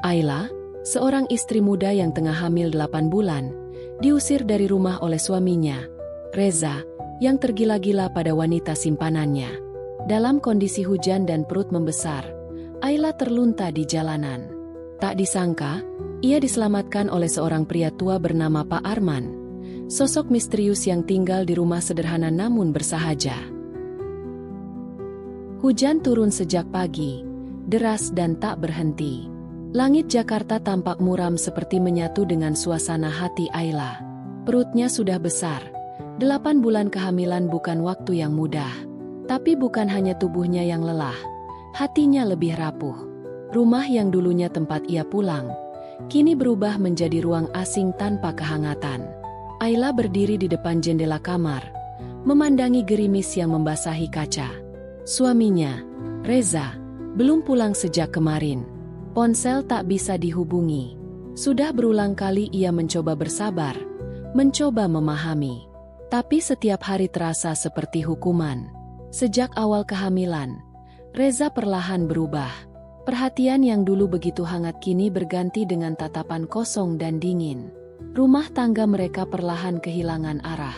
Ayla, seorang istri muda yang tengah hamil 8 bulan, diusir dari rumah oleh suaminya, Reza, yang tergila-gila pada wanita simpanannya. Dalam kondisi hujan dan perut membesar, Ayla terlunta di jalanan. Tak disangka, ia diselamatkan oleh seorang pria tua bernama Pak Arman, sosok misterius yang tinggal di rumah sederhana namun bersahaja. Hujan turun sejak pagi, deras dan tak berhenti. Langit Jakarta tampak muram seperti menyatu dengan suasana hati Ayla. Perutnya sudah besar. 8 bulan kehamilan bukan waktu yang mudah. Tapi bukan hanya tubuhnya yang lelah, hatinya lebih rapuh. Rumah yang dulunya tempat ia pulang, kini berubah menjadi ruang asing tanpa kehangatan. Ayla berdiri di depan jendela kamar, memandangi gerimis yang membasahi kaca. Suaminya, Reza, belum pulang sejak kemarin. Ponsel tak bisa dihubungi. Sudah berulang kali ia mencoba bersabar, mencoba memahami. Tapi setiap hari terasa seperti hukuman. Sejak awal kehamilan, Reza perlahan berubah. Perhatian yang dulu begitu hangat kini berganti dengan tatapan kosong dan dingin. Rumah tangga mereka perlahan kehilangan arah.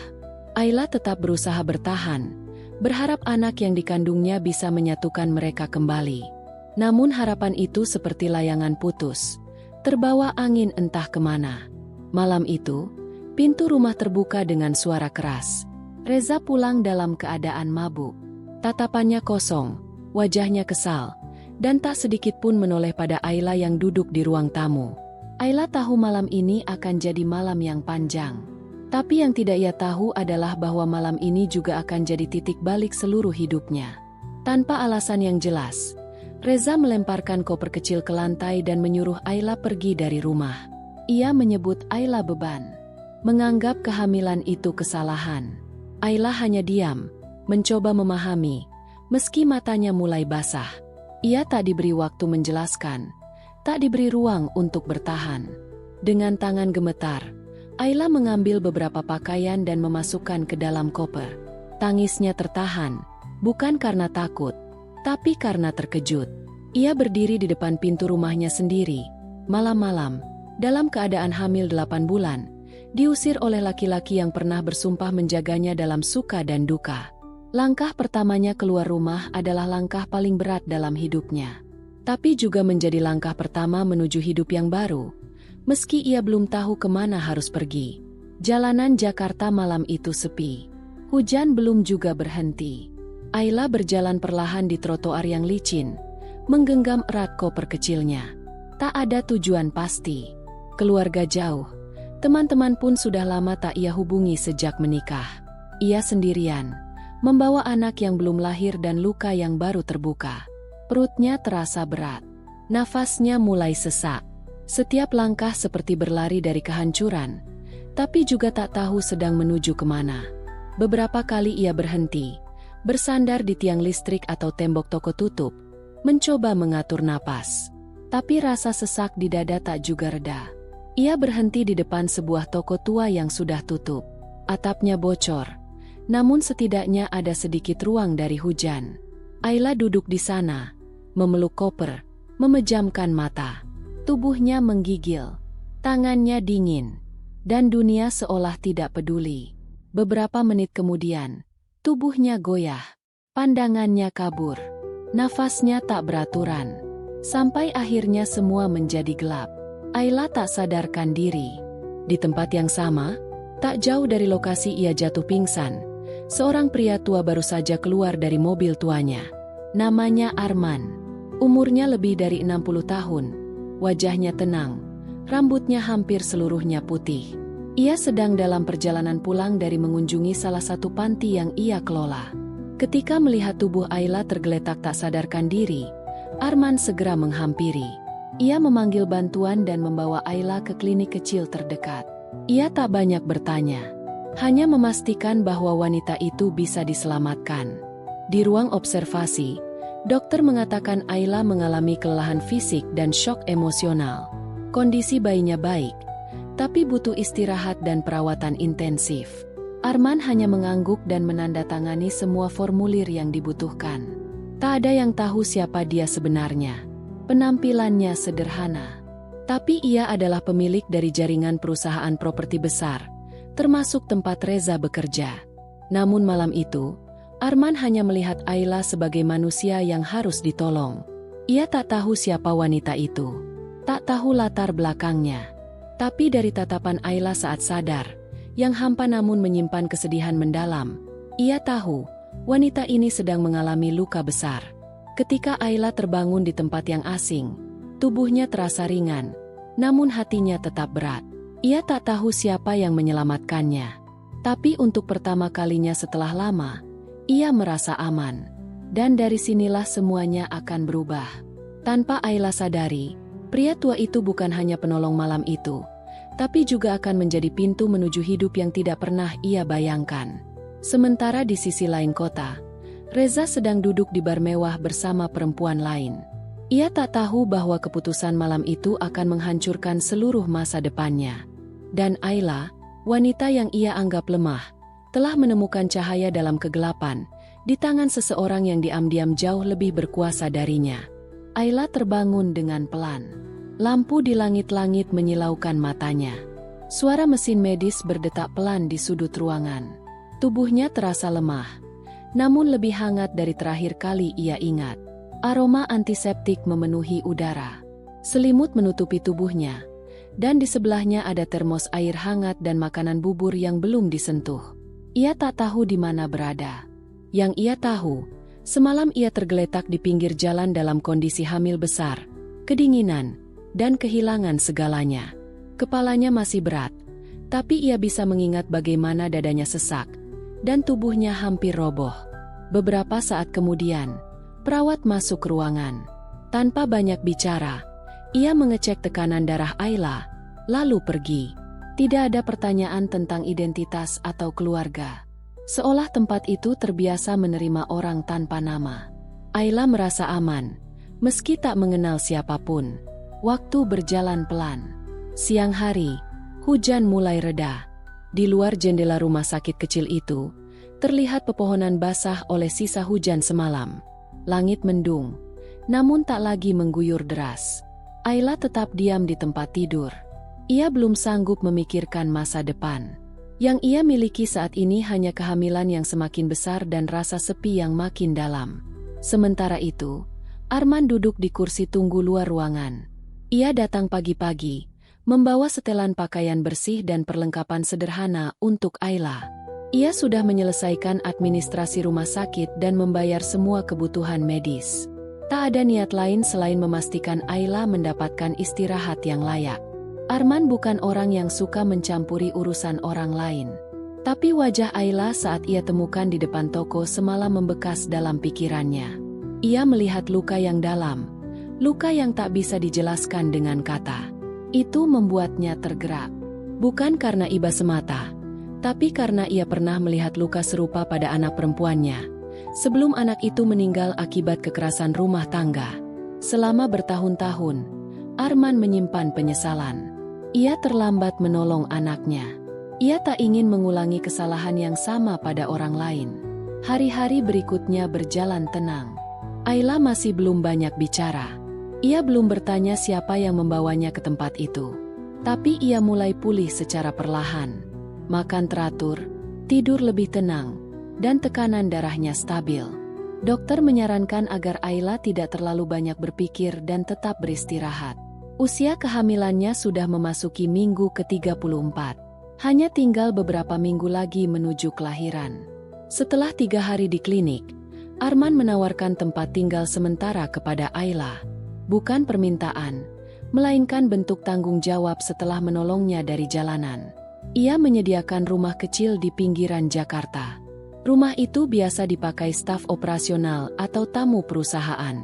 Ayla tetap berusaha bertahan, berharap anak yang dikandungnya bisa menyatukan mereka kembali. Namun harapan itu seperti layangan putus, terbawa angin entah kemana. Malam itu, pintu rumah terbuka dengan suara keras. Reza pulang dalam keadaan mabuk. Tatapannya kosong, wajahnya kesal, dan tak sedikit pun menoleh pada Ayla yang duduk di ruang tamu. Ayla tahu malam ini akan jadi malam yang panjang. Tapi yang tidak ia tahu adalah bahwa malam ini juga akan jadi titik balik seluruh hidupnya. Tanpa alasan yang jelas, Reza melemparkan koper kecil ke lantai dan menyuruh Ayla pergi dari rumah. Ia menyebut Ayla beban, menganggap kehamilan itu kesalahan. Ayla hanya diam, mencoba memahami, meski matanya mulai basah. Ia tak diberi waktu menjelaskan, tak diberi ruang untuk bertahan. Dengan tangan gemetar, Ayla mengambil beberapa pakaian dan memasukkan ke dalam koper. Tangisnya tertahan, bukan karena takut, tapi karena terkejut. Ia berdiri di depan pintu rumahnya sendiri, malam-malam, dalam keadaan hamil 8 bulan, diusir oleh laki-laki yang pernah bersumpah menjaganya dalam suka dan duka. Langkah pertamanya keluar rumah adalah langkah paling berat dalam hidupnya. Tapi juga menjadi langkah pertama menuju hidup yang baru. Meski ia belum tahu kemana harus pergi. Jalanan Jakarta malam itu sepi. Hujan belum juga berhenti. Ayla berjalan perlahan di trotoar yang licin, menggenggam erat koper kecilnya. Tak ada tujuan pasti. Keluarga jauh. Teman-teman pun sudah lama tak ia hubungi sejak menikah. Ia sendirian, membawa anak yang belum lahir dan luka yang baru terbuka. Perutnya terasa berat. Nafasnya mulai sesak. Setiap langkah seperti berlari dari kehancuran, tapi juga tak tahu sedang menuju kemana. Beberapa kali ia berhenti, bersandar di tiang listrik atau tembok toko tutup, mencoba mengatur napas. Tapi rasa sesak di dada tak juga reda. Ia berhenti di depan sebuah toko tua yang sudah tutup. Atapnya bocor, namun setidaknya ada sedikit ruang dari hujan. Ayla duduk di sana, memeluk koper, memejamkan mata. Tubuhnya menggigil, tangannya dingin, dan dunia seolah tidak peduli. Beberapa menit kemudian, tubuhnya goyah, pandangannya kabur, nafasnya tak beraturan, sampai akhirnya semua menjadi gelap. Ayla tak sadarkan diri. Di tempat yang sama, tak jauh dari lokasi ia jatuh pingsan, seorang pria tua baru saja keluar dari mobil tuanya. Namanya Arman. Umurnya lebih dari 60 tahun. Wajahnya tenang, rambutnya hampir seluruhnya putih. Ia sedang dalam perjalanan pulang dari mengunjungi salah satu panti yang ia kelola. Ketika melihat tubuh Ayla tergeletak tak sadarkan diri, Arman segera menghampiri. Ia memanggil bantuan dan membawa Ayla ke klinik kecil terdekat. Ia tak banyak bertanya, hanya memastikan bahwa wanita itu bisa diselamatkan. Di ruang observasi, dokter mengatakan Ayla mengalami kelelahan fisik dan syok emosional. Kondisi bayinya baik, tapi butuh istirahat dan perawatan intensif. Arman hanya mengangguk dan menandatangani semua formulir yang dibutuhkan. Tak ada yang tahu siapa dia sebenarnya. Penampilannya sederhana, Tapi ia adalah pemilik dari jaringan perusahaan properti besar, termasuk tempat Reza bekerja. Namun malam itu, Arman hanya melihat Ayla sebagai manusia yang harus ditolong. Ia tak tahu siapa wanita itu, tak tahu latar belakangnya. Tapi dari tatapan Ayla saat sadar, yang hampa namun menyimpan kesedihan mendalam, ia tahu wanita ini sedang mengalami luka besar. Ketika Ayla terbangun di tempat yang asing, tubuhnya terasa ringan, namun hatinya tetap berat. Ia tak tahu siapa yang menyelamatkannya. Tapi untuk pertama kalinya setelah lama, ia merasa aman. Dan dari sinilah semuanya akan berubah. Tanpa Ayla sadari, pria tua itu bukan hanya penolong malam itu, tapi juga akan menjadi pintu menuju hidup yang tidak pernah ia bayangkan. Sementara di sisi lain kota, Reza sedang duduk di bar mewah bersama perempuan lain. Ia tak tahu bahwa keputusan malam itu akan menghancurkan seluruh masa depannya. Dan Ayla, wanita yang ia anggap lemah, telah menemukan cahaya dalam kegelapan, di tangan seseorang yang diam-diam jauh lebih berkuasa darinya. Ayla terbangun dengan pelan. Lampu di langit-langit menyilaukan matanya. Suara mesin medis berdetak pelan di sudut ruangan. Tubuhnya terasa lemah, namun lebih hangat dari terakhir kali ia ingat. Aroma antiseptik memenuhi udara. Selimut menutupi tubuhnya, dan di sebelahnya ada termos air hangat dan makanan bubur yang belum disentuh. Ia tak tahu di mana berada. Yang ia tahu, semalam ia tergeletak di pinggir jalan dalam kondisi hamil besar, kedinginan, dan kehilangan segalanya. Kepalanya masih berat, tapi ia bisa mengingat bagaimana dadanya sesak, dan tubuhnya hampir roboh. Beberapa saat kemudian, perawat masuk ke ruangan. Tanpa banyak bicara, ia mengecek tekanan darah Ayla, lalu pergi. Tidak ada pertanyaan tentang identitas atau keluarga. Seolah tempat itu terbiasa menerima orang tanpa nama. Ayla merasa aman, meski tak mengenal siapapun. Waktu berjalan pelan. Siang hari, hujan mulai reda. Di luar jendela rumah sakit kecil itu, terlihat pepohonan basah oleh sisa hujan semalam. Langit mendung, namun tak lagi mengguyur deras. Ayla tetap diam di tempat tidur. Ia belum sanggup memikirkan masa depan. Yang ia miliki saat ini hanya kehamilan yang semakin besar dan rasa sepi yang makin dalam. Sementara itu, Arman duduk di kursi tunggu luar ruangan. Ia datang pagi-pagi, membawa setelan pakaian bersih dan perlengkapan sederhana untuk Ayla. Ia sudah menyelesaikan administrasi rumah sakit dan membayar semua kebutuhan medis. Tak ada niat lain selain memastikan Ayla mendapatkan istirahat yang layak. Arman bukan orang yang suka mencampuri urusan orang lain. Tapi wajah Ayla saat ia temukan di depan toko semalam membekas dalam pikirannya. Ia melihat luka yang dalam, luka yang tak bisa dijelaskan dengan kata. Itu membuatnya tergerak. Bukan karena iba semata, tapi karena ia pernah melihat luka serupa pada anak perempuannya, sebelum anak itu meninggal akibat kekerasan rumah tangga. Selama bertahun-tahun, Arman menyimpan penyesalan. Ia terlambat menolong anaknya. Ia tak ingin mengulangi kesalahan yang sama pada orang lain. Hari-hari berikutnya berjalan tenang. Ayla masih belum banyak bicara. Ia belum bertanya siapa yang membawanya ke tempat itu. Tapi ia mulai pulih secara perlahan. Makan teratur, tidur lebih tenang, dan tekanan darahnya stabil. Dokter menyarankan agar Ayla tidak terlalu banyak berpikir dan tetap beristirahat. Usia kehamilannya sudah memasuki minggu ke-34. Hanya tinggal beberapa minggu lagi menuju kelahiran. Setelah 3 hari di klinik, Arman menawarkan tempat tinggal sementara kepada Ayla. Bukan permintaan, melainkan bentuk tanggung jawab setelah menolongnya dari jalanan. Ia menyediakan rumah kecil di pinggiran Jakarta. Rumah itu biasa dipakai staf operasional atau tamu perusahaan.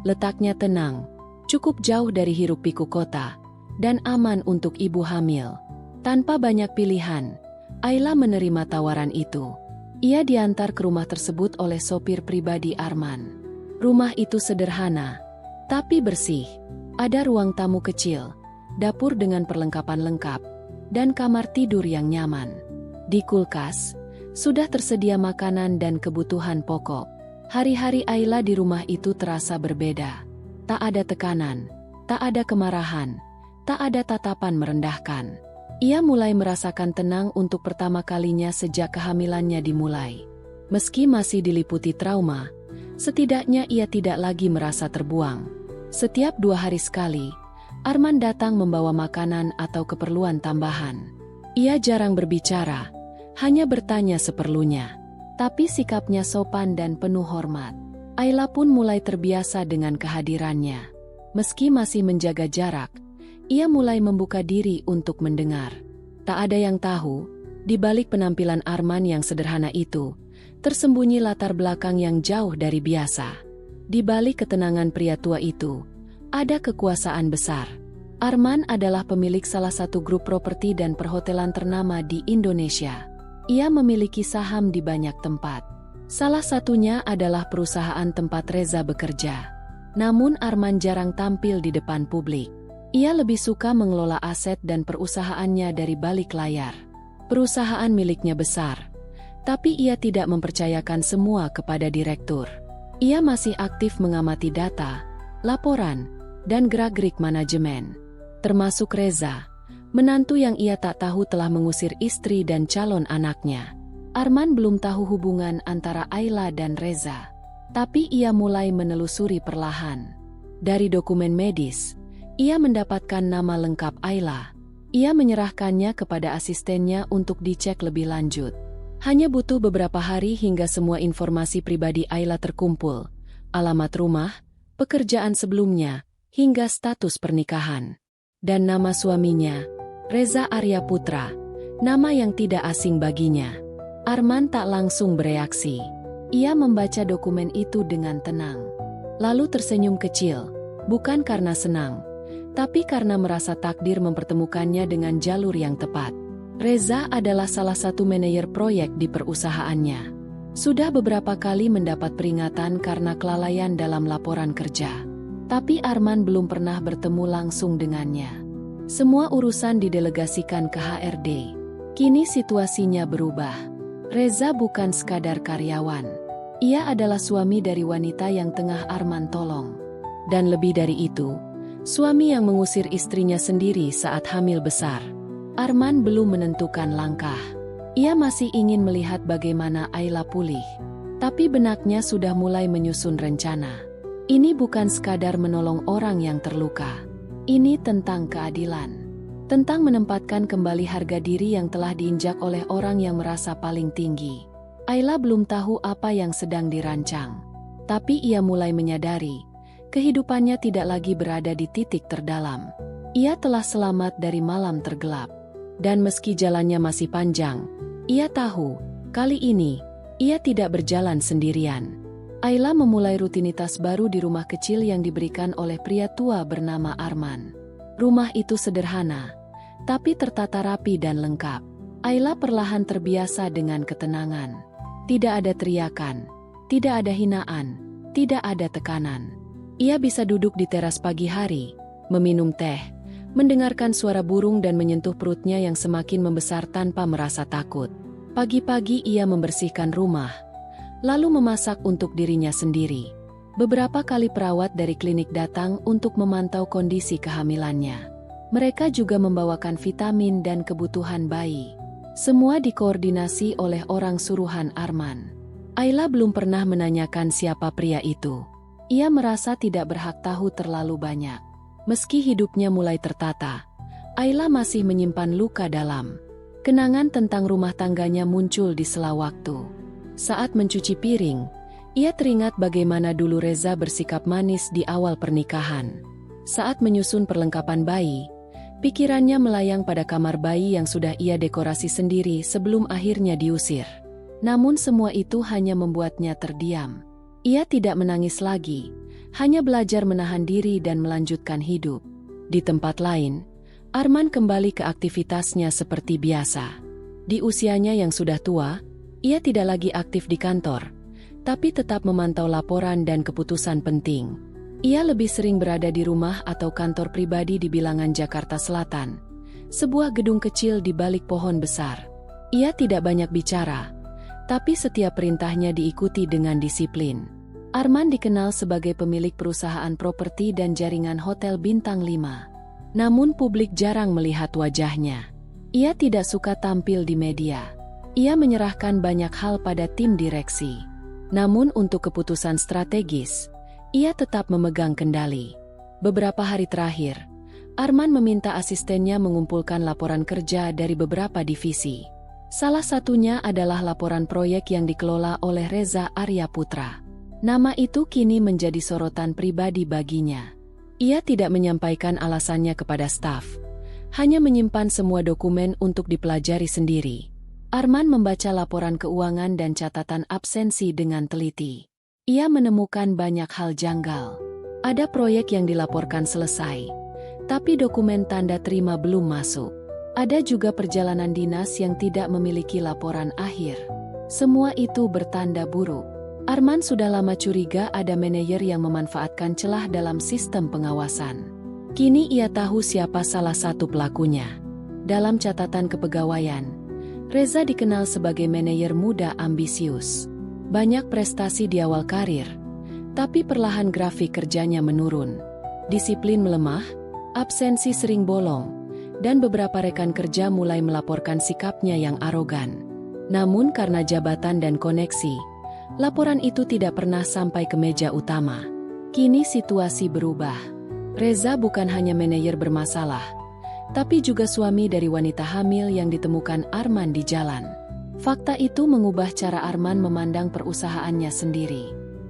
Letaknya tenang, cukup jauh dari hiruk-pikuk kota, dan aman untuk ibu hamil. Tanpa banyak pilihan, Ayla menerima tawaran itu. Ia diantar ke rumah tersebut oleh sopir pribadi Arman. Rumah itu sederhana, tapi bersih. Ada ruang tamu kecil, dapur dengan perlengkapan lengkap, dan kamar tidur yang nyaman. Di kulkas, sudah tersedia makanan dan kebutuhan pokok. Hari-hari Ayla di rumah itu terasa berbeda. Tak ada tekanan, tak ada kemarahan, Tak ada tatapan merendahkan. Ia mulai merasakan tenang untuk pertama kalinya sejak kehamilannya dimulai. Meski masih diliputi trauma, setidaknya ia tidak lagi merasa terbuang. Setiap 2 hari sekali, Arman datang membawa makanan atau keperluan tambahan. Ia jarang berbicara, hanya bertanya seperlunya. Tapi sikapnya sopan dan penuh hormat. Ayla pun mulai terbiasa dengan kehadirannya. Meski masih menjaga jarak, ia mulai membuka diri untuk mendengar. Tak ada yang tahu, di balik penampilan Arman yang sederhana itu, tersembunyi latar belakang yang jauh dari biasa. Di balik ketenangan pria tua itu, ada kekuasaan besar. Arman adalah pemilik salah satu grup properti dan perhotelan ternama di Indonesia. Ia memiliki saham di banyak tempat. Salah satunya adalah perusahaan tempat Reza bekerja. Namun Arman jarang tampil di depan publik. Ia lebih suka mengelola aset dan perusahaannya dari balik layar. Perusahaan miliknya besar, tapi ia tidak mempercayakan semua kepada direktur. Ia masih aktif mengamati data, laporan, dan gerak-gerik manajemen. Termasuk Reza, menantu yang ia tak tahu telah mengusir istri dan calon anaknya. Arman belum tahu hubungan antara Ayla dan Reza, tapi ia mulai menelusuri perlahan. Dari dokumen medis, ia mendapatkan nama lengkap Ayla. Ia menyerahkannya kepada asistennya untuk dicek lebih lanjut. Hanya butuh beberapa hari hingga semua informasi pribadi Ayla terkumpul. Alamat rumah, pekerjaan sebelumnya, hingga status pernikahan. Dan nama suaminya, Reza Arya Putra, nama yang tidak asing baginya. Arman tak langsung bereaksi. Ia membaca dokumen itu dengan tenang. Lalu tersenyum kecil, bukan karena senang, tapi karena merasa takdir mempertemukannya dengan jalur yang tepat. Reza adalah salah satu manajer proyek di perusahaannya. Sudah beberapa kali mendapat peringatan karena kelalaian dalam laporan kerja. Tapi Arman belum pernah bertemu langsung dengannya. Semua urusan didelegasikan ke HRD. Kini situasinya berubah. Reza bukan sekadar karyawan. Ia adalah suami dari wanita yang tengah Arman tolong. Dan lebih dari itu, suami yang mengusir istrinya sendiri saat hamil besar. Arman belum menentukan langkah. Ia masih ingin melihat bagaimana Ayla pulih. Tapi benaknya sudah mulai menyusun rencana. Ini bukan sekadar menolong orang yang terluka. Ini tentang keadilan. Tentang menempatkan kembali harga diri yang telah diinjak oleh orang yang merasa paling tinggi. Ayla belum tahu apa yang sedang dirancang. Tapi ia mulai menyadari, kehidupannya tidak lagi berada di titik terdalam. Ia telah selamat dari malam tergelap. Dan meski jalannya masih panjang, ia tahu, kali ini, ia tidak berjalan sendirian. Ayla memulai rutinitas baru di rumah kecil yang diberikan oleh pria tua bernama Arman. Rumah itu sederhana, tapi tertata rapi dan lengkap. Ayla perlahan terbiasa dengan ketenangan. Tidak ada teriakan, tidak ada hinaan, tidak ada tekanan. Ia bisa duduk di teras pagi hari, meminum teh, mendengarkan suara burung dan menyentuh perutnya yang semakin membesar tanpa merasa takut. Pagi-pagi ia membersihkan rumah, lalu memasak untuk dirinya sendiri. Beberapa kali perawat dari klinik datang untuk memantau kondisi kehamilannya. Mereka juga membawakan vitamin dan kebutuhan bayi. Semua dikoordinasi oleh orang suruhan Arman. Ayla belum pernah menanyakan siapa pria itu. Ia merasa tidak berhak tahu terlalu banyak. Meski hidupnya mulai tertata, Ayla masih menyimpan luka dalam. Kenangan tentang rumah tangganya muncul di sela waktu. Saat mencuci piring, ia teringat bagaimana dulu Reza bersikap manis di awal pernikahan. Saat menyusun perlengkapan bayi, pikirannya melayang pada kamar bayi yang sudah ia dekorasi sendiri sebelum akhirnya diusir. Namun semua itu hanya membuatnya terdiam. Ia tidak menangis lagi, hanya belajar menahan diri dan melanjutkan hidup. Di tempat lain, Arman kembali ke aktivitasnya seperti biasa. Di usianya yang sudah tua, ia tidak lagi aktif di kantor, tapi tetap memantau laporan dan keputusan penting. Ia lebih sering berada di rumah atau kantor pribadi di bilangan Jakarta Selatan, sebuah gedung kecil di balik pohon besar. Ia tidak banyak bicara, tapi setiap perintahnya diikuti dengan disiplin. Arman dikenal sebagai pemilik perusahaan properti dan jaringan hotel bintang 5. Namun publik jarang melihat wajahnya. Ia tidak suka tampil di media. Ia menyerahkan banyak hal pada tim direksi. Namun untuk keputusan strategis, ia tetap memegang kendali. Beberapa hari terakhir, Arman meminta asistennya mengumpulkan laporan kerja dari beberapa divisi. Salah satunya adalah laporan proyek yang dikelola oleh Reza Aryaputra. Nama itu kini menjadi sorotan pribadi baginya. Ia tidak menyampaikan alasannya kepada staf, hanya menyimpan semua dokumen untuk dipelajari sendiri. Arman membaca laporan keuangan dan catatan absensi dengan teliti. Ia menemukan banyak hal janggal. Ada proyek yang dilaporkan selesai, tapi dokumen tanda terima belum masuk. Ada juga perjalanan dinas yang tidak memiliki laporan akhir. Semua itu bertanda buruk. Arman sudah lama curiga ada manajer yang memanfaatkan celah dalam sistem pengawasan. Kini ia tahu siapa salah satu pelakunya. Dalam catatan kepegawaian, Reza dikenal sebagai manajer muda ambisius. Banyak prestasi di awal karir, tapi perlahan grafik kerjanya menurun. Disiplin melemah, absensi sering bolong, dan beberapa rekan kerja mulai melaporkan sikapnya yang arogan. Namun karena jabatan dan koneksi, laporan itu tidak pernah sampai ke meja utama. Kini situasi berubah. Reza bukan hanya manajer bermasalah, tapi juga suami dari wanita hamil yang ditemukan Arman di jalan. Fakta itu mengubah cara Arman memandang perusahaannya sendiri.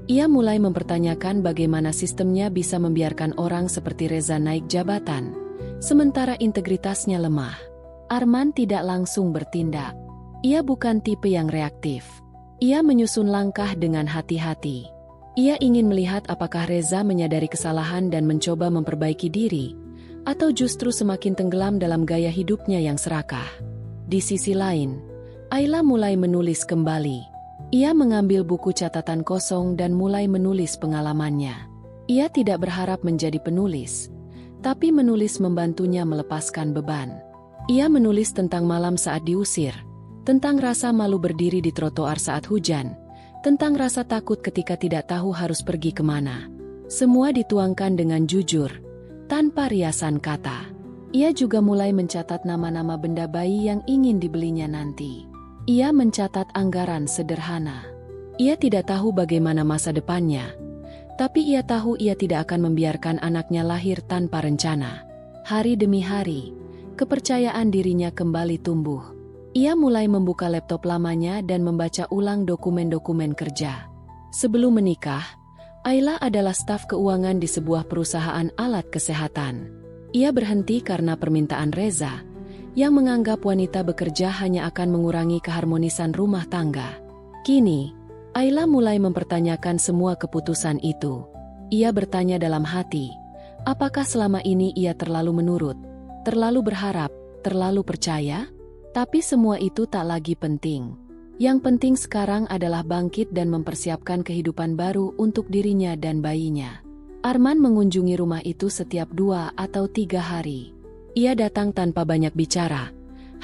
Ia mulai mempertanyakan bagaimana sistemnya bisa membiarkan orang seperti Reza naik jabatan, sementara integritasnya lemah. Arman tidak langsung bertindak. Ia bukan tipe yang reaktif. Ia menyusun langkah dengan hati-hati. Ia ingin melihat apakah Reza menyadari kesalahan dan mencoba memperbaiki diri, atau justru semakin tenggelam dalam gaya hidupnya yang serakah. Di sisi lain, Ayla mulai menulis kembali. Ia mengambil buku catatan kosong dan mulai menulis pengalamannya. Ia tidak berharap menjadi penulis, tapi menulis membantunya melepaskan beban. Ia menulis tentang malam saat diusir, tentang rasa malu berdiri di trotoar saat hujan, tentang rasa takut ketika tidak tahu harus pergi kemana. Semua dituangkan dengan jujur, tanpa riasan kata. Ia juga mulai mencatat nama-nama benda bayi yang ingin dibelinya nanti. Ia mencatat anggaran sederhana. Ia tidak tahu bagaimana masa depannya, tapi ia tahu ia tidak akan membiarkan anaknya lahir tanpa rencana. Hari demi hari, kepercayaan dirinya kembali tumbuh. Ia mulai membuka laptop lamanya dan membaca ulang dokumen-dokumen kerja. Sebelum menikah, Ayla adalah staf keuangan di sebuah perusahaan alat kesehatan. Ia berhenti karena permintaan Reza, yang menganggap wanita bekerja hanya akan mengurangi keharmonisan rumah tangga. Kini, Ayla mulai mempertanyakan semua keputusan itu. Ia bertanya dalam hati, apakah selama ini ia terlalu menurut, terlalu berharap, terlalu percaya? Tapi semua itu tak lagi penting. Yang penting sekarang adalah bangkit dan mempersiapkan kehidupan baru untuk dirinya dan bayinya. Arman mengunjungi rumah itu setiap 2 atau 3 hari. Ia datang tanpa banyak bicara,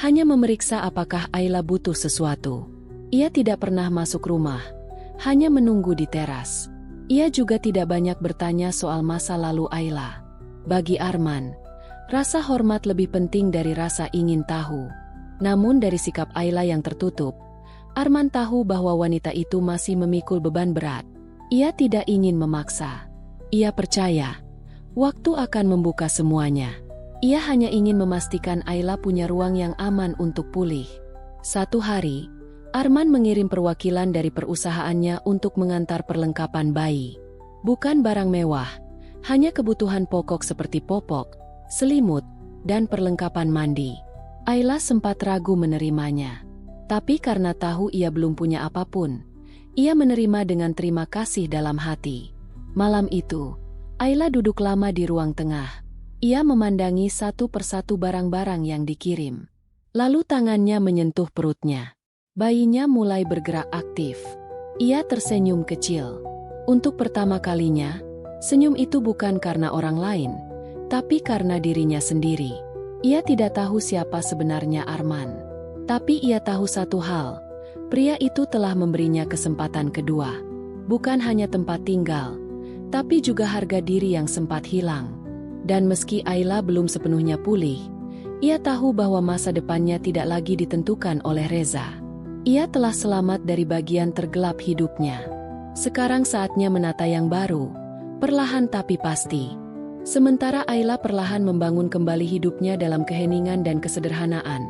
hanya memeriksa apakah Ayla butuh sesuatu. Ia tidak pernah masuk rumah, hanya menunggu di teras. Ia juga tidak banyak bertanya soal masa lalu Ayla. Bagi Arman, rasa hormat lebih penting dari rasa ingin tahu. Namun dari sikap Ayla yang tertutup, Arman tahu bahwa wanita itu masih memikul beban berat. Ia tidak ingin memaksa. Ia percaya, waktu akan membuka semuanya. Ia hanya ingin memastikan Ayla punya ruang yang aman untuk pulih. Satu hari, Arman mengirim perwakilan dari perusahaannya untuk mengantar perlengkapan bayi. Bukan barang mewah, hanya kebutuhan pokok seperti popok, selimut, dan perlengkapan mandi. Ayla sempat ragu menerimanya. Tapi karena tahu ia belum punya apapun, ia menerima dengan terima kasih dalam hati. Malam itu, Ayla duduk lama di ruang tengah. Ia memandangi satu persatu barang-barang yang dikirim. Lalu tangannya menyentuh perutnya. Bayinya mulai bergerak aktif. Ia tersenyum kecil. Untuk pertama kalinya, senyum itu bukan karena orang lain, tapi karena dirinya sendiri. Ia tidak tahu siapa sebenarnya Arman. Tapi ia tahu satu hal, pria itu telah memberinya kesempatan kedua. Bukan hanya tempat tinggal, tapi juga harga diri yang sempat hilang. Dan meski Ayla belum sepenuhnya pulih, ia tahu bahwa masa depannya tidak lagi ditentukan oleh Reza. Ia telah selamat dari bagian tergelap hidupnya. Sekarang saatnya menata yang baru, perlahan tapi pasti. Sementara Ayla perlahan membangun kembali hidupnya dalam keheningan dan kesederhanaan,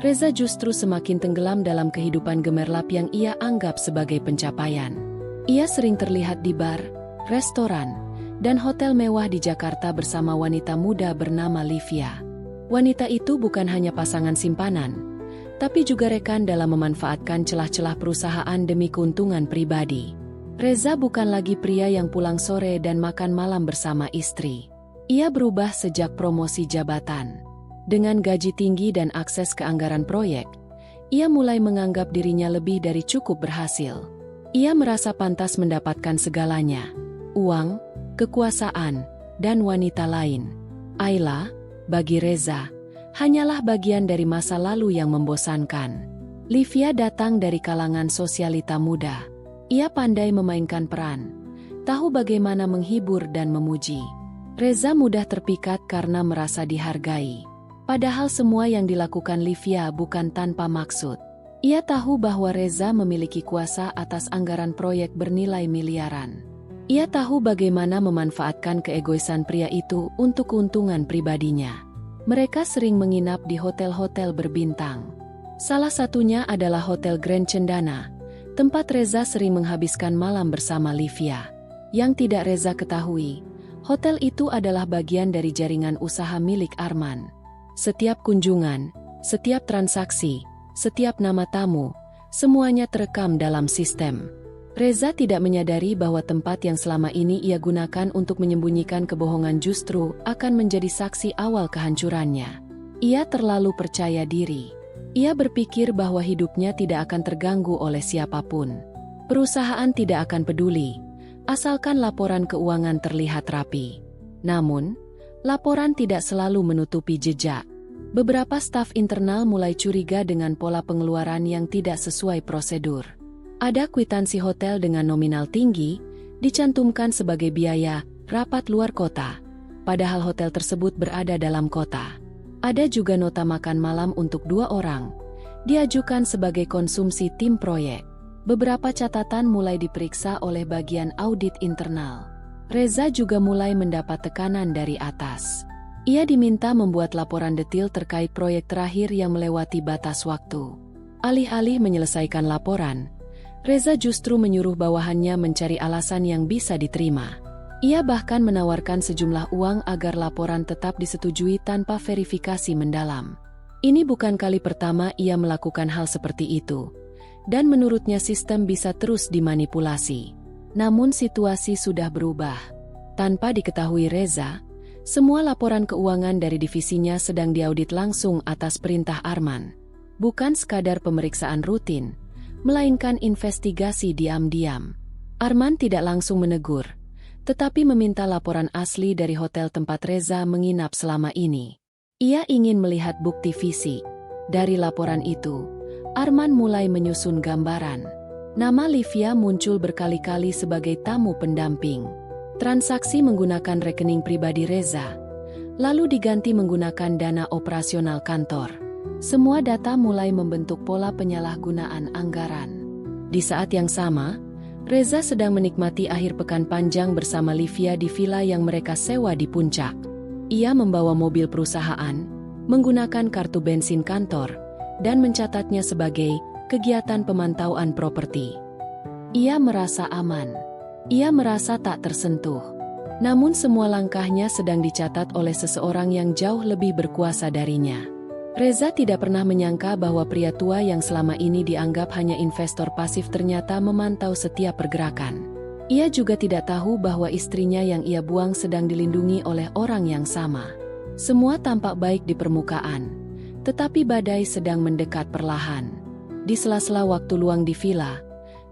Reza justru semakin tenggelam dalam kehidupan gemerlap yang ia anggap sebagai pencapaian. Ia sering terlihat di bar, restoran, dan hotel mewah di Jakarta bersama wanita muda bernama Livia. Wanita itu bukan hanya pasangan simpanan, tapi juga rekan dalam memanfaatkan celah-celah perusahaan demi keuntungan pribadi. Reza bukan lagi pria yang pulang sore dan makan malam bersama istri. Ia berubah sejak promosi jabatan. Dengan gaji tinggi dan akses ke anggaran proyek, ia mulai menganggap dirinya lebih dari cukup berhasil. Ia merasa pantas mendapatkan segalanya: uang, kekuasaan, dan wanita lain. Ayla, bagi Reza, hanyalah bagian dari masa lalu yang membosankan. Livia datang dari kalangan sosialita muda. Ia pandai memainkan peran, tahu bagaimana menghibur dan memuji. Reza mudah terpikat karena merasa dihargai. Padahal semua yang dilakukan Livia bukan tanpa maksud. Ia tahu bahwa Reza memiliki kuasa atas anggaran proyek bernilai miliaran. Ia tahu bagaimana memanfaatkan keegoisan pria itu untuk keuntungan pribadinya. Mereka sering menginap di hotel-hotel berbintang. Salah satunya adalah Hotel Grand Cendana, tempat Reza sering menghabiskan malam bersama Livia. Yang tidak Reza ketahui, hotel itu adalah bagian dari jaringan usaha milik Arman. Setiap kunjungan, setiap transaksi, setiap nama tamu, semuanya terekam dalam sistem. Reza tidak menyadari bahwa tempat yang selama ini ia gunakan untuk menyembunyikan kebohongan justru akan menjadi saksi awal kehancurannya. Ia terlalu percaya diri. Ia berpikir bahwa hidupnya tidak akan terganggu oleh siapapun. Perusahaan tidak akan peduli, asalkan laporan keuangan terlihat rapi. Namun, laporan tidak selalu menutupi jejak. Beberapa staf internal mulai curiga dengan pola pengeluaran yang tidak sesuai prosedur. Ada kwitansi hotel dengan nominal tinggi, dicantumkan sebagai biaya rapat luar kota, padahal hotel tersebut berada dalam kota. Ada juga nota makan malam untuk 2 orang, diajukan sebagai konsumsi tim proyek. Beberapa catatan mulai diperiksa oleh bagian audit internal. Reza juga mulai mendapat tekanan dari atas. Ia diminta membuat laporan detail terkait proyek terakhir yang melewati batas waktu. Alih-alih menyelesaikan laporan, Reza justru menyuruh bawahannya mencari alasan yang bisa diterima. Ia bahkan menawarkan sejumlah uang agar laporan tetap disetujui tanpa verifikasi mendalam. Ini bukan kali pertama ia melakukan hal seperti itu, dan menurutnya sistem bisa terus dimanipulasi. Namun situasi sudah berubah. Tanpa diketahui Reza, semua laporan keuangan dari divisinya sedang diaudit langsung atas perintah Arman. Bukan sekadar pemeriksaan rutin, melainkan investigasi diam-diam. Arman tidak langsung menegur, tetapi meminta laporan asli dari hotel tempat Reza menginap selama ini. Ia ingin melihat bukti fisik. Dari laporan itu, Arman mulai menyusun gambaran. Nama Livia muncul berkali-kali sebagai tamu pendamping. Transaksi menggunakan rekening pribadi Reza, lalu diganti menggunakan dana operasional kantor. Semua data mulai membentuk pola penyalahgunaan anggaran. Di saat yang sama, Reza sedang menikmati akhir pekan panjang bersama Livia di villa yang mereka sewa di puncak. Ia membawa mobil perusahaan, menggunakan kartu bensin kantor, dan mencatatnya sebagai kegiatan pemantauan properti. Ia merasa aman. Ia merasa tak tersentuh. Namun semua langkahnya sedang dicatat oleh seseorang yang jauh lebih berkuasa darinya. Reza tidak pernah menyangka bahwa pria tua yang selama ini dianggap hanya investor pasif ternyata memantau setiap pergerakan. Ia juga tidak tahu bahwa istrinya yang ia buang sedang dilindungi oleh orang yang sama. Semua tampak baik di permukaan, tetapi badai sedang mendekat perlahan. Di sela-sela waktu luang di villa,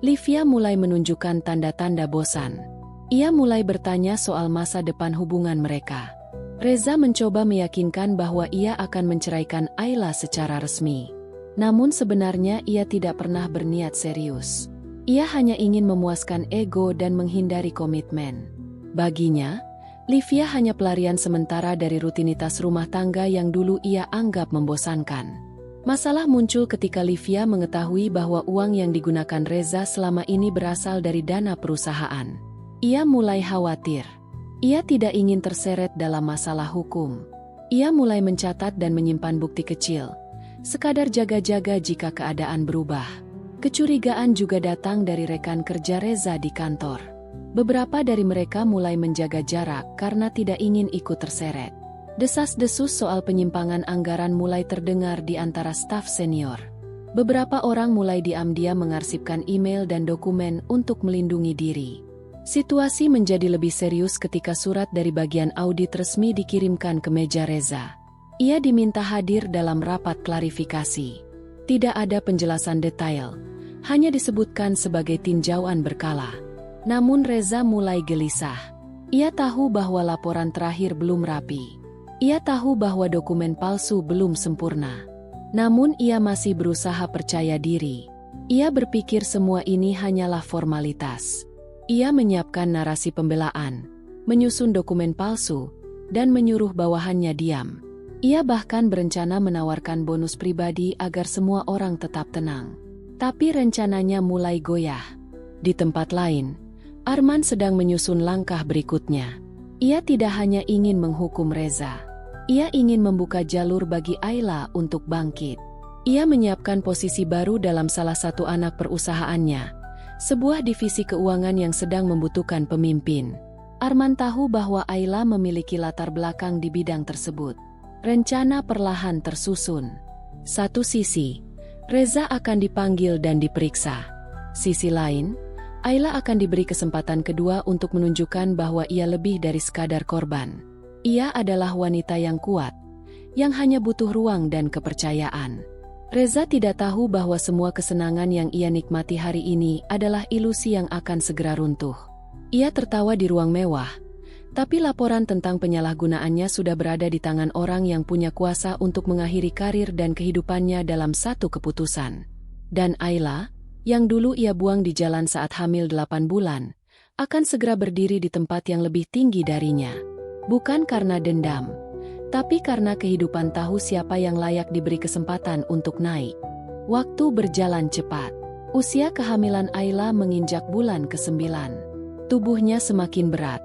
Livia mulai menunjukkan tanda-tanda bosan. Ia mulai bertanya soal masa depan hubungan mereka. Reza mencoba meyakinkan bahwa ia akan menceraikan Ayla secara resmi. Namun sebenarnya ia tidak pernah berniat serius. Ia hanya ingin memuaskan ego dan menghindari komitmen. Baginya, Livia hanya pelarian sementara dari rutinitas rumah tangga yang dulu ia anggap membosankan. Masalah muncul ketika Livia mengetahui bahwa uang yang digunakan Reza selama ini berasal dari dana perusahaan. Ia mulai khawatir. Ia tidak ingin terseret dalam masalah hukum. Ia mulai mencatat dan menyimpan bukti kecil, sekadar jaga-jaga jika keadaan berubah. Kecurigaan juga datang dari rekan kerja Reza di kantor. Beberapa dari mereka mulai menjaga jarak karena tidak ingin ikut terseret. Desas-desus soal penyimpangan anggaran mulai terdengar di antara staf senior. Beberapa orang mulai diam-diam mengarsipkan email dan dokumen untuk melindungi diri. Situasi menjadi lebih serius ketika surat dari bagian audit resmi dikirimkan ke meja Reza. Ia diminta hadir dalam rapat klarifikasi. Tidak ada penjelasan detail, hanya disebutkan sebagai tinjauan berkala. Namun Reza mulai gelisah. Ia tahu bahwa laporan terakhir belum rapi. Ia tahu bahwa dokumen palsu belum sempurna. Namun ia masih berusaha percaya diri. Ia berpikir semua ini hanyalah formalitas. Ia menyiapkan narasi pembelaan, menyusun dokumen palsu, dan menyuruh bawahannya diam. Ia bahkan berencana menawarkan bonus pribadi agar semua orang tetap tenang. Tapi rencananya mulai goyah. Di tempat lain, Arman sedang menyusun langkah berikutnya. Ia tidak hanya ingin menghukum Reza. Ia ingin membuka jalur bagi Ayla untuk bangkit. Ia menyiapkan posisi baru dalam salah satu anak perusahaannya, sebuah divisi keuangan yang sedang membutuhkan pemimpin. Arman tahu bahwa Ayla memiliki latar belakang di bidang tersebut. Rencana perlahan tersusun. Satu sisi, Reza akan dipanggil dan diperiksa. Sisi lain, Ayla akan diberi kesempatan kedua untuk menunjukkan bahwa ia lebih dari sekadar korban. Ia adalah wanita yang kuat, yang hanya butuh ruang dan kepercayaan. Reza tidak tahu bahwa semua kesenangan yang ia nikmati hari ini adalah ilusi yang akan segera runtuh. Ia tertawa di ruang mewah, tapi laporan tentang penyalahgunaannya sudah berada di tangan orang yang punya kuasa untuk mengakhiri karir dan kehidupannya dalam satu keputusan. Dan Ayla, yang dulu ia buang di jalan saat hamil 8 bulan, akan segera berdiri di tempat yang lebih tinggi darinya. Bukan karena dendam, tapi karena kehidupan tahu siapa yang layak diberi kesempatan untuk naik. Waktu berjalan cepat. Usia kehamilan Ayla menginjak bulan ke-9. Tubuhnya semakin berat,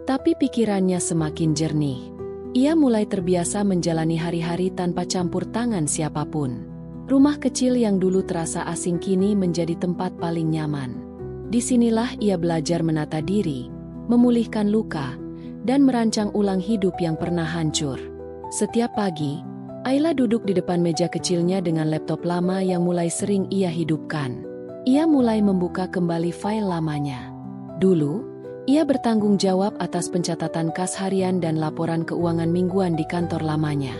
tapi pikirannya semakin jernih. Ia mulai terbiasa menjalani hari-hari tanpa campur tangan siapapun. Rumah kecil yang dulu terasa asing kini menjadi tempat paling nyaman. Disinilah ia belajar menata diri, memulihkan luka, dan merancang ulang hidup yang pernah hancur. Setiap pagi, Ayla duduk di depan meja kecilnya dengan laptop lama yang mulai sering ia hidupkan. Ia mulai membuka kembali file lamanya. Dulu, ia bertanggung jawab atas pencatatan kas harian dan laporan keuangan mingguan di kantor lamanya.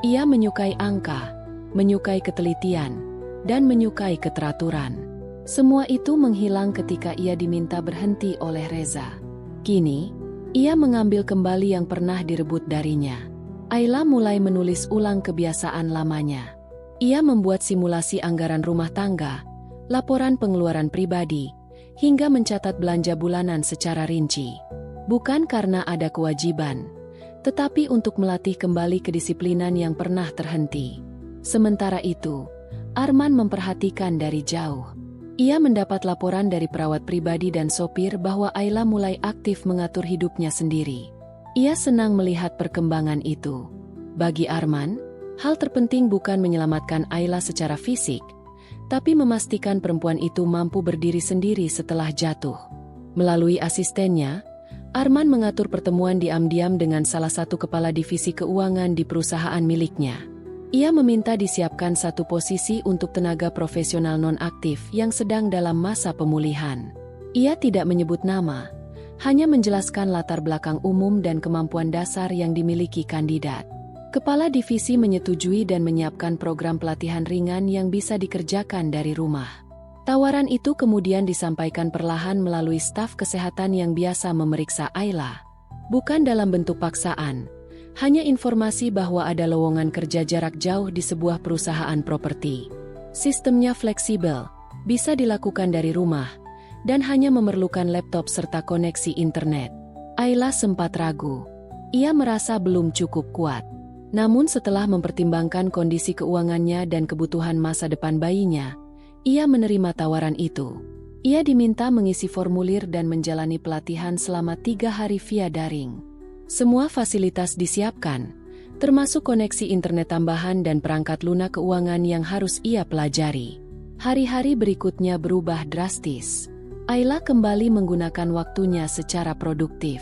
Ia menyukai angka, menyukai ketelitian, dan menyukai keteraturan. Semua itu menghilang ketika ia diminta berhenti oleh Reza. Kini, ia mengambil kembali yang pernah direbut darinya. Ayla mulai menulis ulang kebiasaan lamanya. Ia membuat simulasi anggaran rumah tangga, laporan pengeluaran pribadi, hingga mencatat belanja bulanan secara rinci. Bukan karena ada kewajiban, tetapi untuk melatih kembali kedisiplinan yang pernah terhenti. Sementara itu, Arman memperhatikan dari jauh. Ia mendapat laporan dari perawat pribadi dan sopir bahwa Ayla mulai aktif mengatur hidupnya sendiri. Ia senang melihat perkembangan itu. Bagi Arman, hal terpenting bukan menyelamatkan Ayla secara fisik, tapi memastikan perempuan itu mampu berdiri sendiri setelah jatuh. Melalui asistennya, Arman mengatur pertemuan diam-diam dengan salah satu kepala divisi keuangan di perusahaan miliknya. Ia meminta disiapkan satu posisi untuk tenaga profesional non-aktif yang sedang dalam masa pemulihan. Ia tidak menyebut nama, hanya menjelaskan latar belakang umum dan kemampuan dasar yang dimiliki kandidat. Kepala divisi menyetujui dan menyiapkan program pelatihan ringan yang bisa dikerjakan dari rumah. Tawaran itu kemudian disampaikan perlahan melalui staf kesehatan yang biasa memeriksa Ayla. Bukan dalam bentuk paksaan, hanya informasi bahwa ada lowongan kerja jarak jauh di sebuah perusahaan properti. Sistemnya fleksibel, bisa dilakukan dari rumah, dan hanya memerlukan laptop serta koneksi internet. Ayla sempat ragu. Ia merasa belum cukup kuat. Namun setelah mempertimbangkan kondisi keuangannya dan kebutuhan masa depan bayinya, ia menerima tawaran itu. Ia diminta mengisi formulir dan menjalani pelatihan selama 3 hari via daring. Semua fasilitas disiapkan, termasuk koneksi internet tambahan dan perangkat lunak keuangan yang harus ia pelajari. Hari-hari berikutnya berubah drastis. Ayla kembali menggunakan waktunya secara produktif.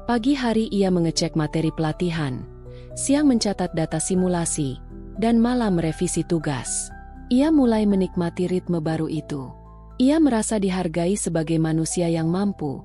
Pagi hari ia mengecek materi pelatihan, siang mencatat data simulasi, dan malam merevisi tugas. Ia mulai menikmati ritme baru itu. Ia merasa dihargai sebagai manusia yang mampu,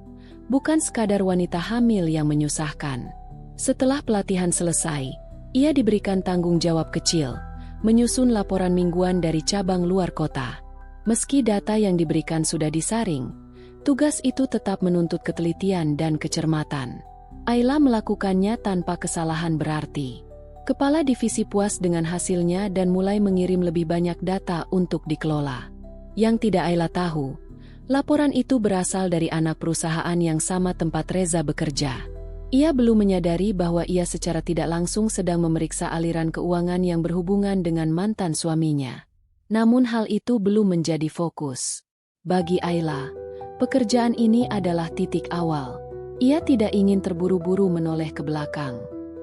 bukan sekadar wanita hamil yang menyusahkan. Setelah pelatihan selesai, ia diberikan tanggung jawab kecil, menyusun laporan mingguan dari cabang luar kota. Meski data yang diberikan sudah disaring, tugas itu tetap menuntut ketelitian dan kecermatan. Ayla melakukannya tanpa kesalahan berarti. Kepala divisi puas dengan hasilnya dan mulai mengirim lebih banyak data untuk dikelola. Yang tidak Ayla tahu, laporan itu berasal dari anak perusahaan yang sama tempat Reza bekerja. Ia belum menyadari bahwa ia secara tidak langsung sedang memeriksa aliran keuangan yang berhubungan dengan mantan suaminya. Namun hal itu belum menjadi fokus. Bagi Ayla, pekerjaan ini adalah titik awal. Ia tidak ingin terburu-buru menoleh ke belakang.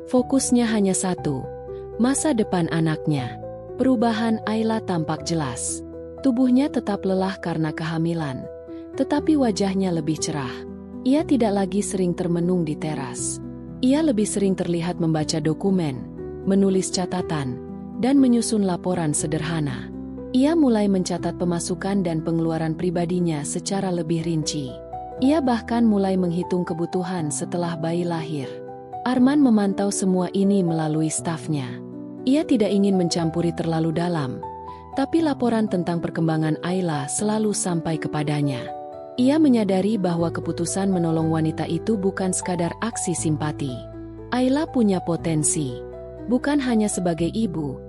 Fokusnya hanya satu, masa depan anaknya. Perubahan Ayla tampak jelas. Tubuhnya tetap lelah karena kehamilan, tetapi wajahnya lebih cerah. Ia tidak lagi sering termenung di teras. Ia lebih sering terlihat membaca dokumen, menulis catatan, dan menyusun laporan sederhana. Ia mulai mencatat pemasukan dan pengeluaran pribadinya secara lebih rinci. Ia bahkan mulai menghitung kebutuhan setelah bayi lahir. Arman memantau semua ini melalui stafnya. Ia tidak ingin mencampuri terlalu dalam, tapi laporan tentang perkembangan Ayla selalu sampai kepadanya. Ia menyadari bahwa keputusan menolong wanita itu bukan sekadar aksi simpati. Ayla punya potensi, bukan hanya sebagai ibu,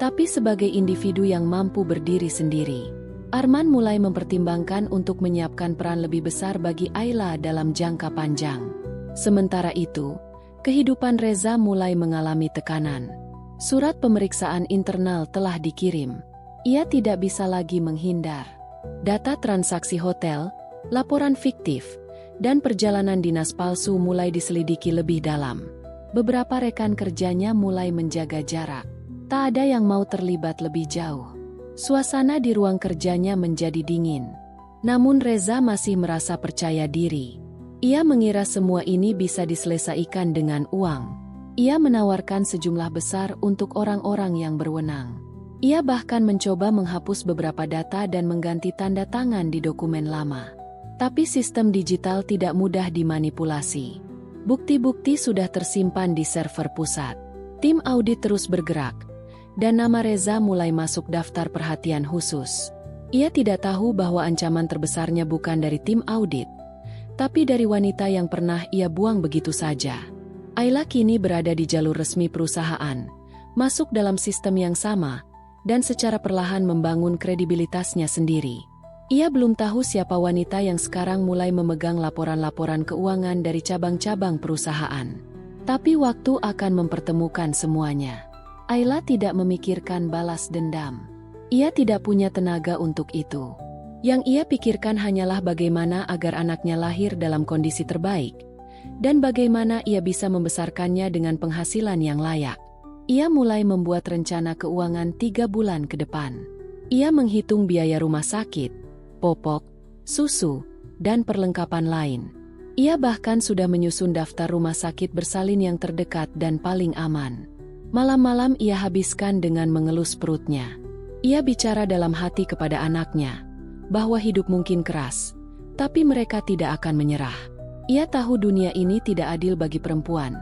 tapi sebagai individu yang mampu berdiri sendiri. Arman mulai mempertimbangkan untuk menyiapkan peran lebih besar bagi Ayla dalam jangka panjang. Sementara itu, kehidupan Reza mulai mengalami tekanan. Surat pemeriksaan internal telah dikirim. Ia tidak bisa lagi menghindar. Data transaksi hotel, laporan fiktif, dan perjalanan dinas palsu mulai diselidiki lebih dalam. Beberapa rekan kerjanya mulai menjaga jarak. Tak ada yang mau terlibat lebih jauh. Suasana di ruang kerjanya menjadi dingin. Namun Reza masih merasa percaya diri. Ia mengira semua ini bisa diselesaikan dengan uang. Ia menawarkan sejumlah besar untuk orang-orang yang berwenang. Ia bahkan mencoba menghapus beberapa data dan mengganti tanda tangan di dokumen lama. Tapi sistem digital tidak mudah dimanipulasi. Bukti-bukti sudah tersimpan di server pusat. Tim audit terus bergerak, dan nama Reza mulai masuk daftar perhatian khusus. Ia tidak tahu bahwa ancaman terbesarnya bukan dari tim audit, tapi dari wanita yang pernah ia buang begitu saja. Ayla kini berada di jalur resmi perusahaan, masuk dalam sistem yang sama, dan secara perlahan membangun kredibilitasnya sendiri. Ia belum tahu siapa wanita yang sekarang mulai memegang laporan-laporan keuangan dari cabang-cabang perusahaan. Tapi waktu akan mempertemukan semuanya. Ayla tidak memikirkan balas dendam. Ia tidak punya tenaga untuk itu. Yang ia pikirkan hanyalah bagaimana agar anaknya lahir dalam kondisi terbaik, dan bagaimana ia bisa membesarkannya dengan penghasilan yang layak. Ia mulai membuat rencana keuangan 3 bulan ke depan. Ia menghitung biaya rumah sakit, popok, susu, dan perlengkapan lain. Ia bahkan sudah menyusun daftar rumah sakit bersalin yang terdekat dan paling aman. Malam-malam ia habiskan dengan mengelus perutnya. Ia bicara dalam hati kepada anaknya, bahwa hidup mungkin keras, tapi mereka tidak akan menyerah. Ia tahu dunia ini tidak adil bagi perempuan,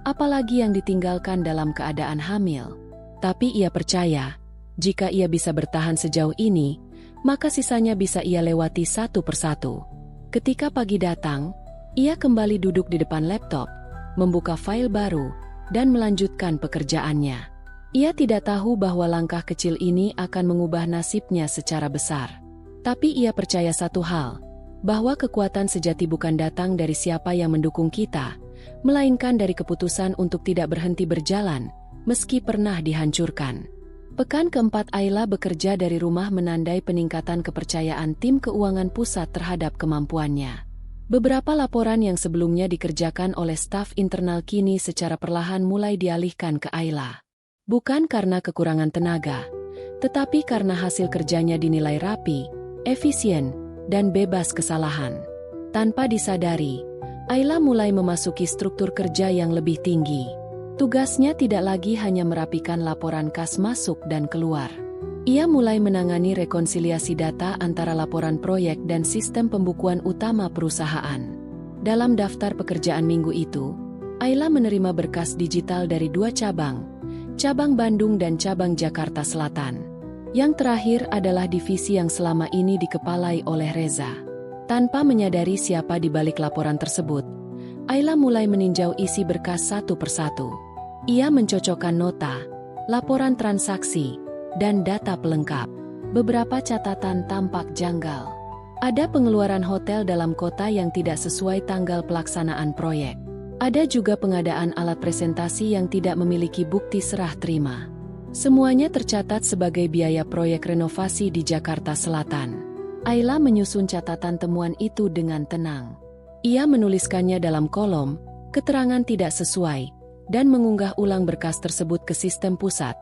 apalagi yang ditinggalkan dalam keadaan hamil. Tapi ia percaya, jika ia bisa bertahan sejauh ini, maka sisanya bisa ia lewati satu persatu. Ketika pagi datang, ia kembali duduk di depan laptop, membuka file baru, dan melanjutkan pekerjaannya. Ia tidak tahu bahwa langkah kecil ini akan mengubah nasibnya secara besar. Tapi ia percaya satu hal, bahwa kekuatan sejati bukan datang dari siapa yang mendukung kita, melainkan dari keputusan untuk tidak berhenti berjalan, meski pernah dihancurkan. Pekan keempat Ayla bekerja dari rumah menandai peningkatan kepercayaan tim keuangan pusat terhadap kemampuannya. Beberapa laporan yang sebelumnya dikerjakan oleh staf internal kini secara perlahan mulai dialihkan ke Ayla. Bukan karena kekurangan tenaga, tetapi karena hasil kerjanya dinilai rapi, efisien, dan bebas kesalahan. Tanpa disadari, Ayla mulai memasuki struktur kerja yang lebih tinggi. Tugasnya tidak lagi hanya merapikan laporan kas masuk dan keluar. Ia mulai menangani rekonsiliasi data antara laporan proyek dan sistem pembukuan utama perusahaan. Dalam daftar pekerjaan minggu itu, Ayla menerima berkas digital dari 2 cabang Bandung dan cabang Jakarta Selatan. Yang terakhir adalah divisi yang selama ini dikepalai oleh Reza. Tanpa menyadari siapa di balik laporan tersebut, Ayla mulai meninjau isi berkas satu persatu. Ia mencocokkan nota, laporan transaksi, dan data pelengkap. Beberapa catatan tampak janggal. Ada pengeluaran hotel dalam kota yang tidak sesuai tanggal pelaksanaan proyek. Ada juga pengadaan alat presentasi yang tidak memiliki bukti serah terima. Semuanya tercatat sebagai biaya proyek renovasi di Jakarta Selatan. Ayla menyusun catatan temuan itu dengan tenang. Ia menuliskannya dalam kolom, keterangan tidak sesuai, dan mengunggah ulang berkas tersebut ke sistem pusat,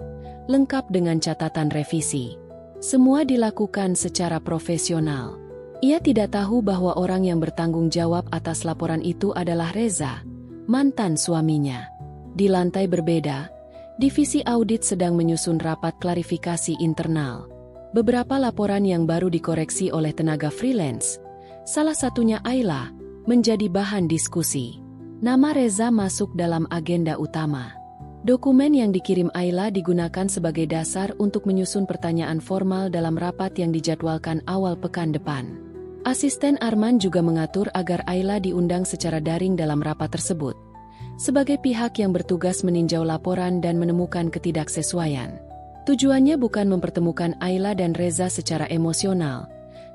lengkap dengan catatan revisi. Semua dilakukan secara profesional. Ia tidak tahu bahwa orang yang bertanggung jawab atas laporan itu adalah Reza, mantan suaminya. Di lantai berbeda, divisi audit sedang menyusun rapat klarifikasi internal. Beberapa laporan yang baru dikoreksi oleh tenaga freelance, salah satunya Ayla, menjadi bahan diskusi. Nama Reza masuk dalam agenda utama. Dokumen yang dikirim Ayla digunakan sebagai dasar untuk menyusun pertanyaan formal dalam rapat yang dijadwalkan awal pekan depan. Asisten Arman juga mengatur agar Ayla diundang secara daring dalam rapat tersebut, sebagai pihak yang bertugas meninjau laporan dan menemukan ketidaksesuaian. Tujuannya bukan mempertemukan Ayla dan Reza secara emosional,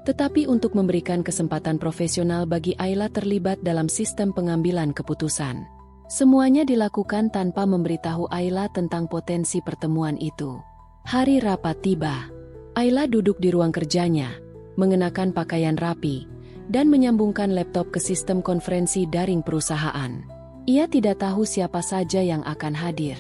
tetapi untuk memberikan kesempatan profesional bagi Ayla terlibat dalam sistem pengambilan keputusan. Semuanya dilakukan tanpa memberitahu Ayla tentang potensi pertemuan itu. Hari rapat tiba. Ayla duduk di ruang kerjanya, mengenakan pakaian rapi, dan menyambungkan laptop ke sistem konferensi daring perusahaan. Ia tidak tahu siapa saja yang akan hadir.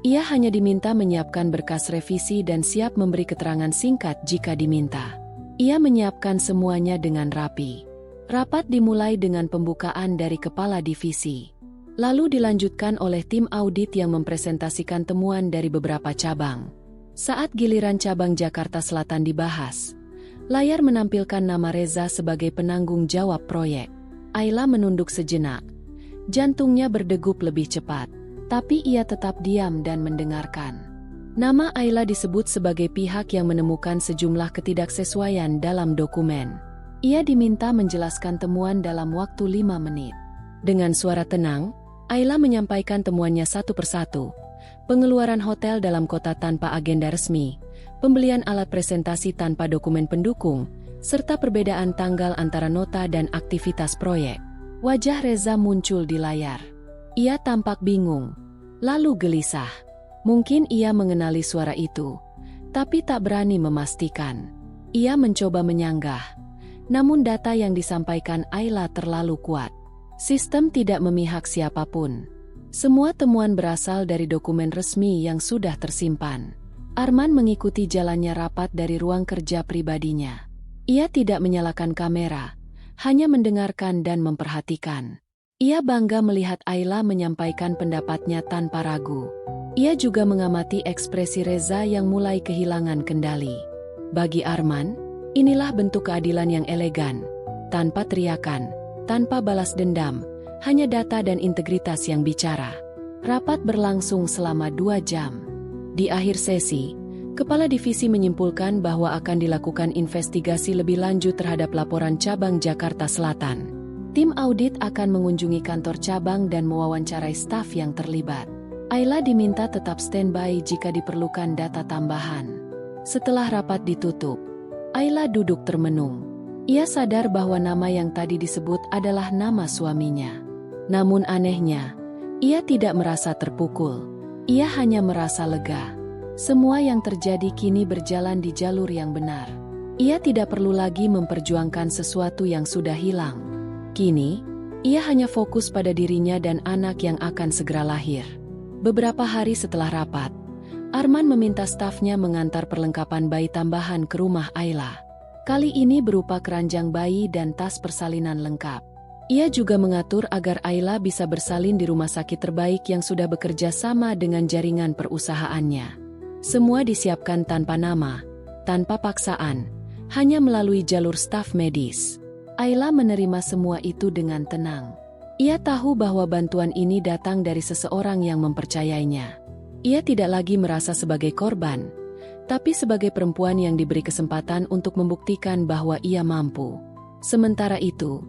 Ia hanya diminta menyiapkan berkas revisi dan siap memberi keterangan singkat jika diminta. Ia menyiapkan semuanya dengan rapi. Rapat dimulai dengan pembukaan dari kepala divisi. Lalu dilanjutkan oleh tim audit yang mempresentasikan temuan dari beberapa cabang. Saat giliran cabang Jakarta Selatan dibahas, layar menampilkan nama Reza sebagai penanggung jawab proyek. Ayla menunduk sejenak. Jantungnya berdegup lebih cepat, tapi ia tetap diam dan mendengarkan. Nama Ayla disebut sebagai pihak yang menemukan sejumlah ketidaksesuaian dalam dokumen. Ia diminta menjelaskan temuan dalam waktu 5 menit. Dengan suara tenang, Ayla menyampaikan temuannya satu persatu. Pengeluaran hotel dalam kota tanpa agenda resmi, pembelian alat presentasi tanpa dokumen pendukung, serta perbedaan tanggal antara nota dan aktivitas proyek. Wajah Reza muncul di layar. Ia tampak bingung, lalu gelisah. Mungkin ia mengenali suara itu, tapi tak berani memastikan. Ia mencoba menyanggah, namun data yang disampaikan Ayla terlalu kuat. Sistem tidak memihak siapapun. Semua temuan berasal dari dokumen resmi yang sudah tersimpan. Arman mengikuti jalannya rapat dari ruang kerja pribadinya. Ia tidak menyalakan kamera, hanya mendengarkan dan memperhatikan. Ia bangga melihat Ayla menyampaikan pendapatnya tanpa ragu. Ia juga mengamati ekspresi Reza yang mulai kehilangan kendali. Bagi Arman, inilah bentuk keadilan yang elegan, tanpa teriakan, tanpa balas dendam, hanya data dan integritas yang bicara. Rapat berlangsung selama 2 jam. Di akhir sesi, Kepala Divisi menyimpulkan bahwa akan dilakukan investigasi lebih lanjut terhadap laporan cabang Jakarta Selatan. Tim audit akan mengunjungi kantor cabang dan mewawancarai staf yang terlibat. Ayla diminta tetap standby jika diperlukan data tambahan. Setelah rapat ditutup, Ayla duduk termenung. Ia sadar bahwa nama yang tadi disebut adalah nama suaminya. Namun anehnya, ia tidak merasa terpukul. Ia hanya merasa lega. Semua yang terjadi kini berjalan di jalur yang benar. Ia tidak perlu lagi memperjuangkan sesuatu yang sudah hilang. Kini, ia hanya fokus pada dirinya dan anak yang akan segera lahir. Beberapa hari setelah rapat, Arman meminta stafnya mengantar perlengkapan bayi tambahan ke rumah Ayla. Kali ini berupa keranjang bayi dan tas persalinan lengkap. Ia juga mengatur agar Ayla bisa bersalin di rumah sakit terbaik yang sudah bekerja sama dengan jaringan perusahaannya. Semua disiapkan tanpa nama, tanpa paksaan, hanya melalui jalur staf medis. Ayla menerima semua itu dengan tenang. Ia tahu bahwa bantuan ini datang dari seseorang yang mempercayainya. Ia tidak lagi merasa sebagai korban, tapi sebagai perempuan yang diberi kesempatan untuk membuktikan bahwa ia mampu. Sementara itu,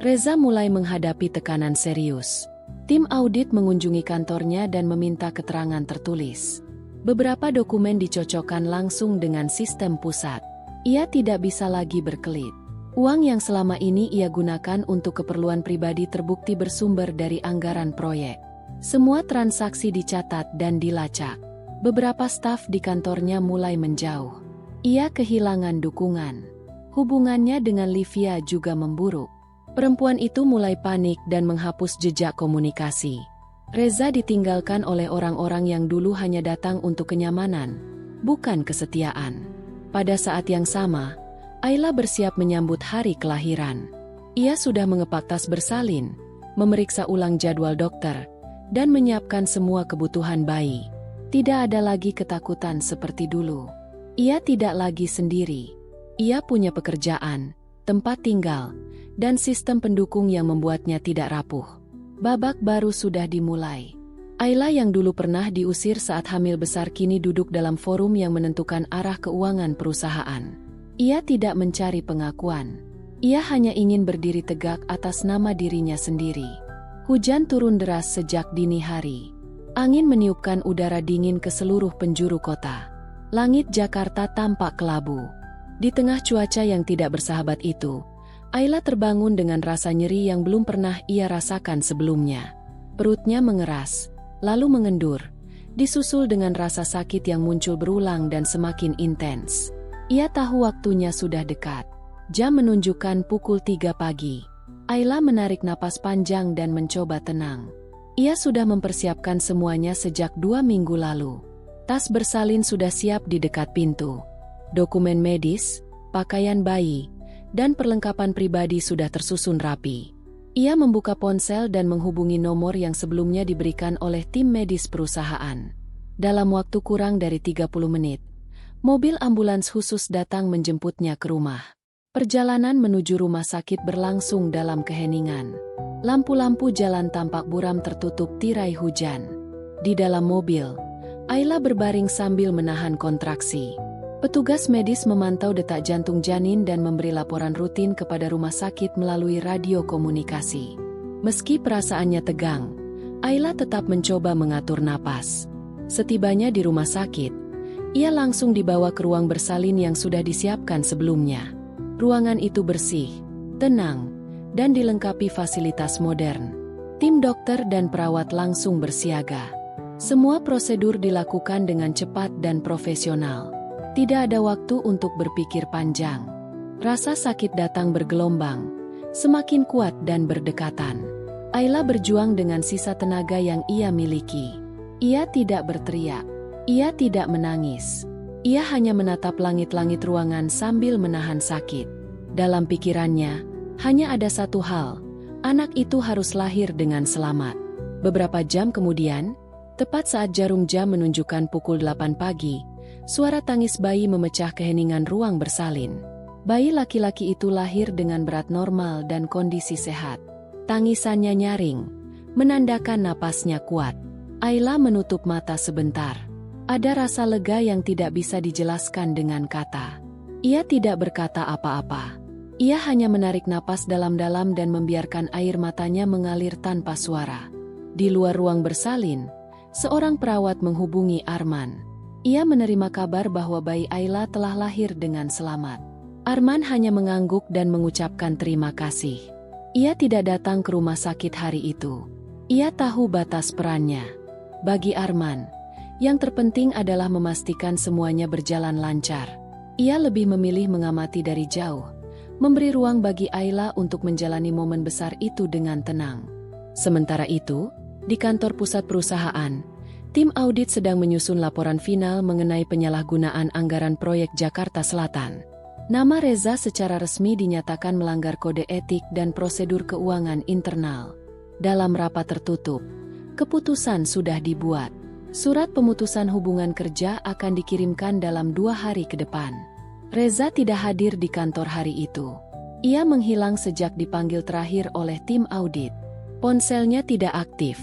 Reza mulai menghadapi tekanan serius. Tim audit mengunjungi kantornya dan meminta keterangan tertulis. Beberapa dokumen dicocokkan langsung dengan sistem pusat. Ia tidak bisa lagi berkelit. Uang yang selama ini ia gunakan untuk keperluan pribadi terbukti bersumber dari anggaran proyek. Semua transaksi dicatat dan dilacak. Beberapa staf di kantornya mulai menjauh. Ia kehilangan dukungan. Hubungannya dengan Livia juga memburuk. Perempuan itu mulai panik dan menghapus jejak komunikasi. Reza ditinggalkan oleh orang-orang yang dulu hanya datang untuk kenyamanan, bukan kesetiaan. Pada saat yang sama, Ayla bersiap menyambut hari kelahiran. Ia sudah mengepak tas bersalin, memeriksa ulang jadwal dokter, dan menyiapkan semua kebutuhan bayi. Tidak ada lagi ketakutan seperti dulu. Ia tidak lagi sendiri. Ia punya pekerjaan, tempat tinggal, dan sistem pendukung yang membuatnya tidak rapuh. Babak baru sudah dimulai. Ayla yang dulu pernah diusir saat hamil besar kini duduk dalam forum yang menentukan arah keuangan perusahaan. Ia tidak mencari pengakuan. Ia hanya ingin berdiri tegak atas nama dirinya sendiri. Hujan turun deras sejak dini hari. Angin meniupkan udara dingin ke seluruh penjuru kota. Langit Jakarta tampak kelabu. Di tengah cuaca yang tidak bersahabat itu, Ayla terbangun dengan rasa nyeri yang belum pernah ia rasakan sebelumnya. Perutnya mengeras, lalu mengendur, disusul dengan rasa sakit yang muncul berulang dan semakin intens. Ia tahu waktunya sudah dekat. Jam menunjukkan pukul 3 pagi. Ayla menarik napas panjang dan mencoba tenang. Ia sudah mempersiapkan semuanya sejak 2 minggu lalu. Tas bersalin sudah siap di dekat pintu. Dokumen medis, pakaian bayi, dan perlengkapan pribadi sudah tersusun rapi. Ia membuka ponsel dan menghubungi nomor yang sebelumnya diberikan oleh tim medis perusahaan. Dalam waktu kurang dari 30 menit, mobil ambulans khusus datang menjemputnya ke rumah. Perjalanan menuju rumah sakit berlangsung dalam keheningan. Lampu-lampu jalan tampak buram tertutup tirai hujan. Di dalam mobil, Ayla berbaring sambil menahan kontraksi. Petugas medis memantau detak jantung janin dan memberi laporan rutin kepada rumah sakit melalui radio komunikasi. Meski perasaannya tegang, Ayla tetap mencoba mengatur napas. Setibanya di rumah sakit, ia langsung dibawa ke ruang bersalin yang sudah disiapkan sebelumnya. Ruangan itu bersih, tenang, dan dilengkapi fasilitas modern. Tim dokter dan perawat langsung bersiaga. Semua prosedur dilakukan dengan cepat dan profesional. Tidak ada waktu untuk berpikir panjang. Rasa sakit datang bergelombang, semakin kuat dan berdekatan. Ayla berjuang dengan sisa tenaga yang ia miliki. Ia tidak berteriak. Ia tidak menangis. Ia hanya menatap langit-langit ruangan sambil menahan sakit. Dalam pikirannya, hanya ada satu hal, anak itu harus lahir dengan selamat. Beberapa jam kemudian, tepat saat jarum jam menunjukkan pukul 8 pagi, suara tangis bayi memecah keheningan ruang bersalin. Bayi laki-laki itu lahir dengan berat normal dan kondisi sehat. Tangisannya nyaring, menandakan napasnya kuat. Ayla menutup mata sebentar. Ada rasa lega yang tidak bisa dijelaskan dengan kata. Ia tidak berkata apa-apa. Ia hanya menarik napas dalam-dalam dan membiarkan air matanya mengalir tanpa suara. Di luar ruang bersalin, seorang perawat menghubungi Arman. Ia menerima kabar bahwa bayi Ayla telah lahir dengan selamat. Arman hanya mengangguk dan mengucapkan terima kasih. Ia tidak datang ke rumah sakit hari itu. Ia tahu batas perannya. Bagi Arman, yang terpenting adalah memastikan semuanya berjalan lancar. Ia lebih memilih mengamati dari jauh, memberi ruang bagi Ayla untuk menjalani momen besar itu dengan tenang. Sementara itu, di kantor pusat perusahaan, tim audit sedang menyusun laporan final mengenai penyalahgunaan anggaran proyek Jakarta Selatan. Nama Reza secara resmi dinyatakan melanggar kode etik dan prosedur keuangan internal. Dalam rapat tertutup, keputusan sudah dibuat. Surat pemutusan hubungan kerja akan dikirimkan dalam 2 hari ke depan. Reza tidak hadir di kantor hari itu. Ia menghilang sejak dipanggil terakhir oleh tim audit. Ponselnya tidak aktif,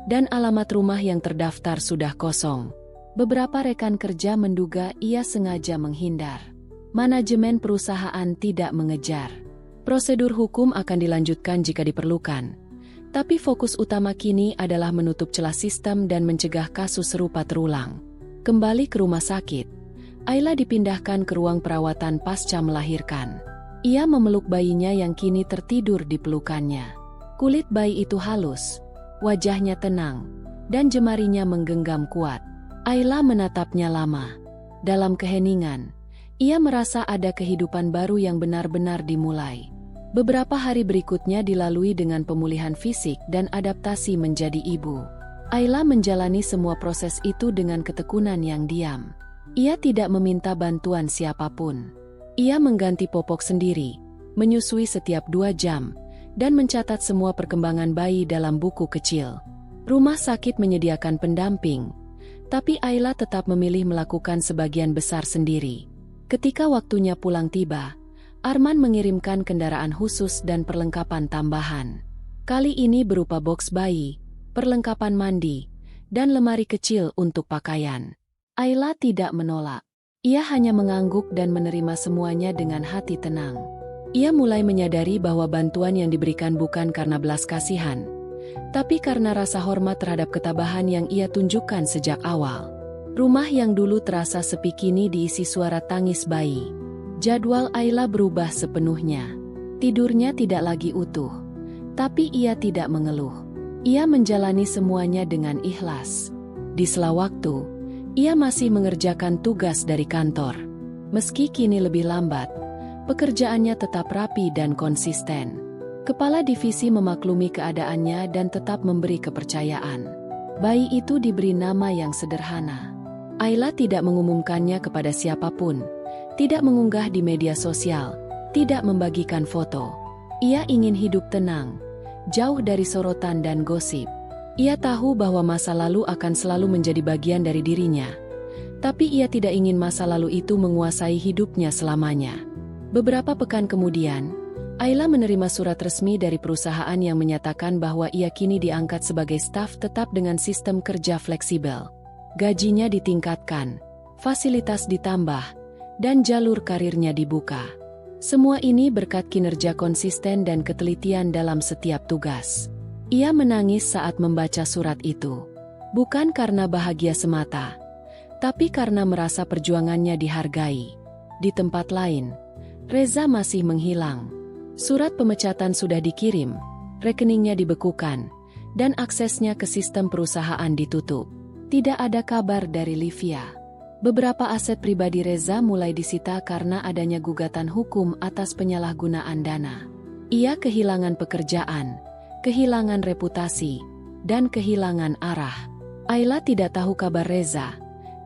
dan alamat rumah yang terdaftar sudah kosong. Beberapa rekan kerja menduga ia sengaja menghindar. Manajemen perusahaan tidak mengejar. Prosedur hukum akan dilanjutkan jika diperlukan. Tapi fokus utama kini adalah menutup celah sistem dan mencegah kasus serupa terulang. Kembali ke rumah sakit, Ayla dipindahkan ke ruang perawatan pasca melahirkan. Ia memeluk bayinya yang kini tertidur di pelukannya. Kulit bayi itu halus, wajahnya tenang, dan jemarinya menggenggam kuat. Ayla menatapnya lama. Dalam keheningan, ia merasa ada kehidupan baru yang benar-benar dimulai. Beberapa hari berikutnya dilalui dengan pemulihan fisik dan adaptasi menjadi ibu. Ayla menjalani semua proses itu dengan ketekunan yang diam. Ia tidak meminta bantuan siapapun. Ia mengganti popok sendiri, menyusui setiap 2 jam, dan mencatat semua perkembangan bayi dalam buku kecil. Rumah sakit menyediakan pendamping, tapi Ayla tetap memilih melakukan sebagian besar sendiri. Ketika waktunya pulang tiba, Arman mengirimkan kendaraan khusus dan perlengkapan tambahan. Kali ini berupa boks bayi, perlengkapan mandi, dan lemari kecil untuk pakaian. Ayla tidak menolak. Ia hanya mengangguk dan menerima semuanya dengan hati tenang. Ia mulai menyadari bahwa bantuan yang diberikan bukan karena belas kasihan, tapi karena rasa hormat terhadap ketabahan yang ia tunjukkan sejak awal. Rumah yang dulu terasa sepi kini diisi suara tangis bayi. Jadwal Ayla berubah sepenuhnya. Tidurnya tidak lagi utuh, tapi ia tidak mengeluh. Ia menjalani semuanya dengan ikhlas. Di sela waktu, ia masih mengerjakan tugas dari kantor. Meski kini lebih lambat, pekerjaannya tetap rapi dan konsisten. Kepala divisi memaklumi keadaannya dan tetap memberi kepercayaan. Bayi itu diberi nama yang sederhana. Ayla tidak mengumumkannya kepada siapapun, tidak mengunggah di media sosial, tidak membagikan foto. Ia ingin hidup tenang, jauh dari sorotan dan gosip. Ia tahu bahwa masa lalu akan selalu menjadi bagian dari dirinya, tapi ia tidak ingin masa lalu itu menguasai hidupnya selamanya. Beberapa pekan kemudian, Ayla menerima surat resmi dari perusahaan yang menyatakan bahwa ia kini diangkat sebagai staf tetap dengan sistem kerja fleksibel. Gajinya ditingkatkan, fasilitas ditambah, dan jalur karirnya dibuka. Semua ini berkat kinerja konsisten dan ketelitian dalam setiap tugas. Ia menangis saat membaca surat itu. Bukan karena bahagia semata, tapi karena merasa perjuangannya dihargai. Di tempat lain, Reza masih menghilang. Surat pemecatan sudah dikirim, rekeningnya dibekukan, dan aksesnya ke sistem perusahaan ditutup. Tidak ada kabar dari Livia. Beberapa aset pribadi Reza mulai disita karena adanya gugatan hukum atas penyalahgunaan dana. Ia kehilangan pekerjaan, kehilangan reputasi, dan kehilangan arah. Ayla tidak tahu kabar Reza,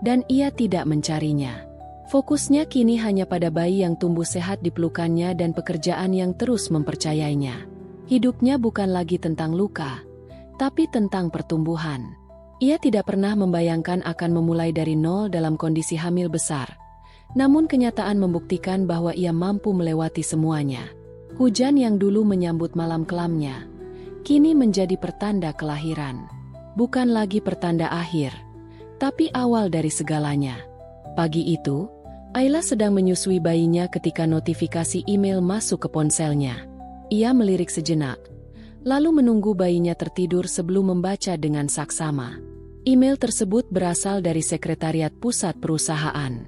dan ia tidak mencarinya. Fokusnya kini hanya pada bayi yang tumbuh sehat di pelukannya dan pekerjaan yang terus mempercayainya. Hidupnya bukan lagi tentang luka, tapi tentang pertumbuhan. Ia tidak pernah membayangkan akan memulai dari nol dalam kondisi hamil besar. Namun kenyataan membuktikan bahwa ia mampu melewati semuanya. Hujan yang dulu menyambut malam kelamnya, kini menjadi pertanda kelahiran. Bukan lagi pertanda akhir, tapi awal dari segalanya. Pagi itu, Ayla sedang menyusui bayinya ketika notifikasi email masuk ke ponselnya. Ia melirik sejenak, lalu menunggu bayinya tertidur sebelum membaca dengan saksama. Email tersebut berasal dari sekretariat pusat perusahaan.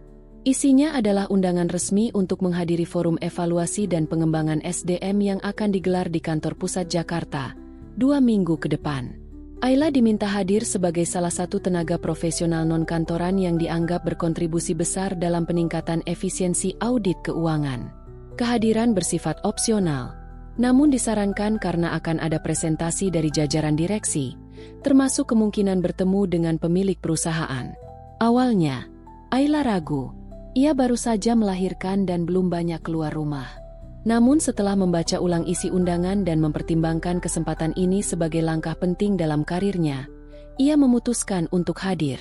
Isinya adalah undangan resmi untuk menghadiri forum evaluasi dan pengembangan SDM yang akan digelar di kantor pusat Jakarta 2 minggu ke depan. Ayla diminta hadir sebagai salah satu tenaga profesional non-kantoran yang dianggap berkontribusi besar dalam peningkatan efisiensi audit keuangan. Kehadiran bersifat opsional, namun disarankan karena akan ada presentasi dari jajaran direksi, termasuk kemungkinan bertemu dengan pemilik perusahaan. Awalnya, Ayla ragu. Ia baru saja melahirkan dan belum banyak keluar rumah. Namun setelah membaca ulang isi undangan dan mempertimbangkan kesempatan ini sebagai langkah penting dalam karirnya, ia memutuskan untuk hadir.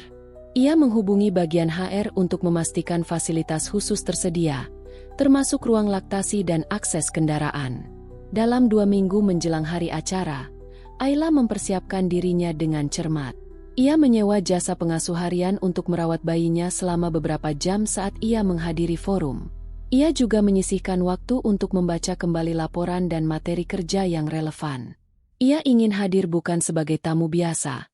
Ia menghubungi bagian HR untuk memastikan fasilitas khusus tersedia, termasuk ruang laktasi dan akses kendaraan. Dalam 2 minggu menjelang hari acara, Ayla mempersiapkan dirinya dengan cermat. Ia menyewa jasa pengasuh harian untuk merawat bayinya selama beberapa jam saat ia menghadiri forum. Ia juga menyisihkan waktu untuk membaca kembali laporan dan materi kerja yang relevan. Ia ingin hadir bukan sebagai tamu biasa,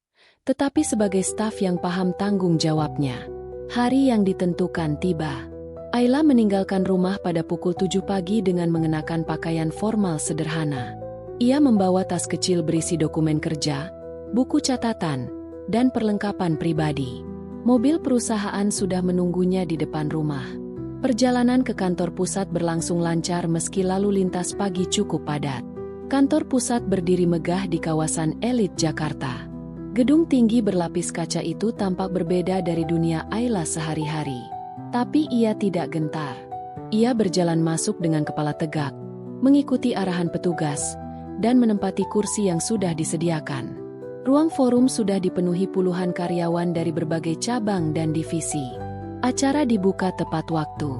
tetapi sebagai staf yang paham tanggung jawabnya. Hari yang ditentukan tiba. Ayla meninggalkan rumah pada pukul 7 pagi dengan mengenakan pakaian formal sederhana. Ia membawa tas kecil berisi dokumen kerja, buku catatan, dan perlengkapan pribadi. Mobil perusahaan sudah menunggunya di depan rumah. Perjalanan ke kantor pusat berlangsung lancar meski lalu lintas pagi cukup padat. Kantor pusat berdiri megah di kawasan elit Jakarta. Gedung tinggi berlapis kaca itu tampak berbeda dari dunia Ayla sehari-hari. Tapi ia tidak gentar. Ia berjalan masuk dengan kepala tegak, mengikuti arahan petugas, dan menempati kursi yang sudah disediakan. Ruang forum sudah dipenuhi puluhan karyawan dari berbagai cabang dan divisi. Acara dibuka tepat waktu.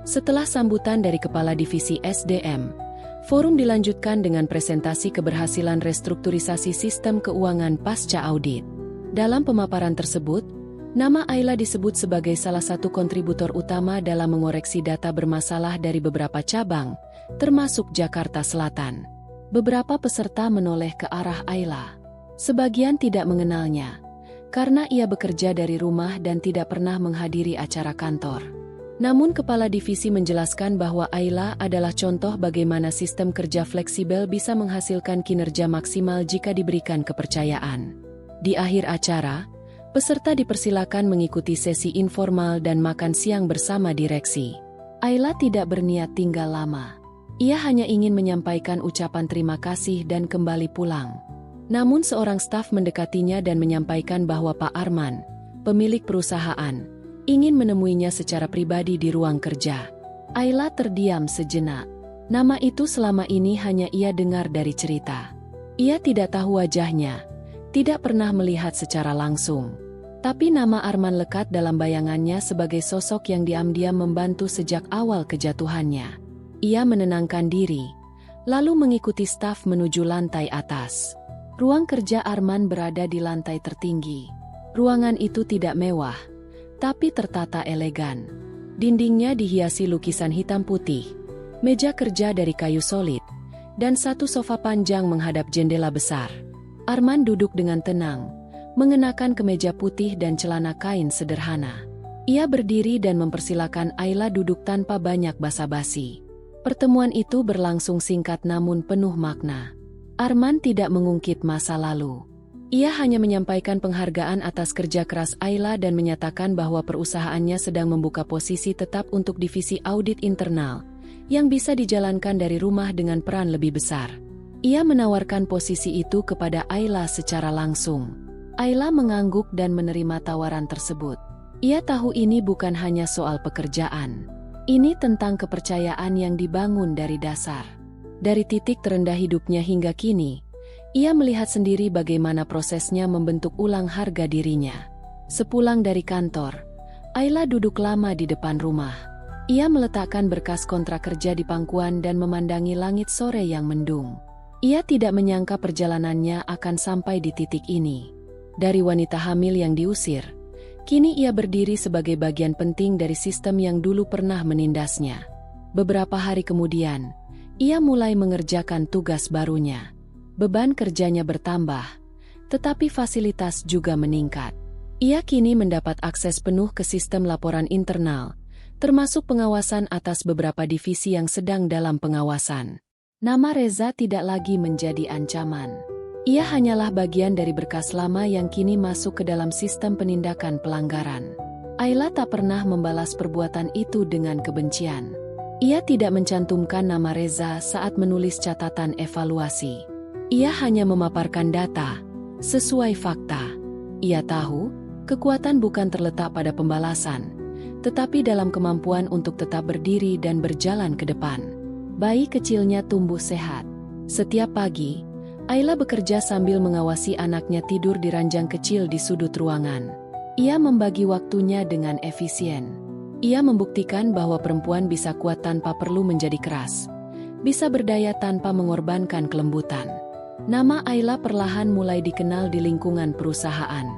Setelah sambutan dari Kepala Divisi SDM, forum dilanjutkan dengan presentasi keberhasilan restrukturisasi sistem keuangan pasca audit. Dalam pemaparan tersebut, nama Ayla disebut sebagai salah satu kontributor utama dalam mengoreksi data bermasalah dari beberapa cabang, termasuk Jakarta Selatan. Beberapa peserta menoleh ke arah Ayla. Sebagian tidak mengenalnya, karena ia bekerja dari rumah dan tidak pernah menghadiri acara kantor. Namun Kepala Divisi menjelaskan bahwa Ayla adalah contoh bagaimana sistem kerja fleksibel bisa menghasilkan kinerja maksimal jika diberikan kepercayaan. Di akhir acara, peserta dipersilakan mengikuti sesi informal dan makan siang bersama direksi. Ayla tidak berniat tinggal lama. Ia hanya ingin menyampaikan ucapan terima kasih dan kembali pulang. Namun seorang staf mendekatinya dan menyampaikan bahwa Pak Arman, pemilik perusahaan, ingin menemuinya secara pribadi di ruang kerja. Ayla terdiam sejenak. Nama itu selama ini hanya ia dengar dari cerita. Ia tidak tahu wajahnya, tidak pernah melihat secara langsung. Tapi nama Arman lekat dalam bayangannya sebagai sosok yang diam-diam membantu sejak awal kejatuhannya. Ia menenangkan diri, lalu mengikuti staf menuju lantai atas. Ruang kerja Arman berada di lantai tertinggi. Ruangan itu tidak mewah, tapi tertata elegan. Dindingnya dihiasi lukisan hitam putih, meja kerja dari kayu solid, dan satu sofa panjang menghadap jendela besar. Arman duduk dengan tenang, mengenakan kemeja putih dan celana kain sederhana. Ia berdiri dan mempersilakan Ayla duduk tanpa banyak basa-basi. Pertemuan itu berlangsung singkat namun penuh makna. Arman tidak mengungkit masa lalu. Ia hanya menyampaikan penghargaan atas kerja keras Ayla dan menyatakan bahwa perusahaannya sedang membuka posisi tetap untuk divisi audit internal, yang bisa dijalankan dari rumah dengan peran lebih besar. Ia menawarkan posisi itu kepada Ayla secara langsung. Ayla mengangguk dan menerima tawaran tersebut. Ia tahu ini bukan hanya soal pekerjaan. Ini tentang kepercayaan yang dibangun dari dasar. Dari titik terendah hidupnya hingga kini, ia melihat sendiri bagaimana prosesnya membentuk ulang harga dirinya. Sepulang dari kantor, Ayla duduk lama di depan rumah. Ia meletakkan berkas kontrak kerja di pangkuan dan memandangi langit sore yang mendung. Ia tidak menyangka perjalanannya akan sampai di titik ini. Dari wanita hamil yang diusir, kini ia berdiri sebagai bagian penting dari sistem yang dulu pernah menindasnya. Beberapa hari kemudian, ia mulai mengerjakan tugas barunya. Beban kerjanya bertambah, tetapi fasilitas juga meningkat. Ia kini mendapat akses penuh ke sistem laporan internal, termasuk pengawasan atas beberapa divisi yang sedang dalam pengawasan. Nama Reza tidak lagi menjadi ancaman. Ia hanyalah bagian dari berkas lama yang kini masuk ke dalam sistem penindakan pelanggaran. Ayla tak pernah membalas perbuatan itu dengan kebencian. Ia tidak mencantumkan nama Reza saat menulis catatan evaluasi. Ia hanya memaparkan data sesuai fakta. Ia tahu, kekuatan bukan terletak pada pembalasan, tetapi dalam kemampuan untuk tetap berdiri dan berjalan ke depan. Bayi kecilnya tumbuh sehat. Setiap pagi, Ayla bekerja sambil mengawasi anaknya tidur di ranjang kecil di sudut ruangan. Ia membagi waktunya dengan efisien. Ia membuktikan bahwa perempuan bisa kuat tanpa perlu menjadi keras, bisa berdaya tanpa mengorbankan kelembutan. Nama Ayla perlahan mulai dikenal di lingkungan perusahaan.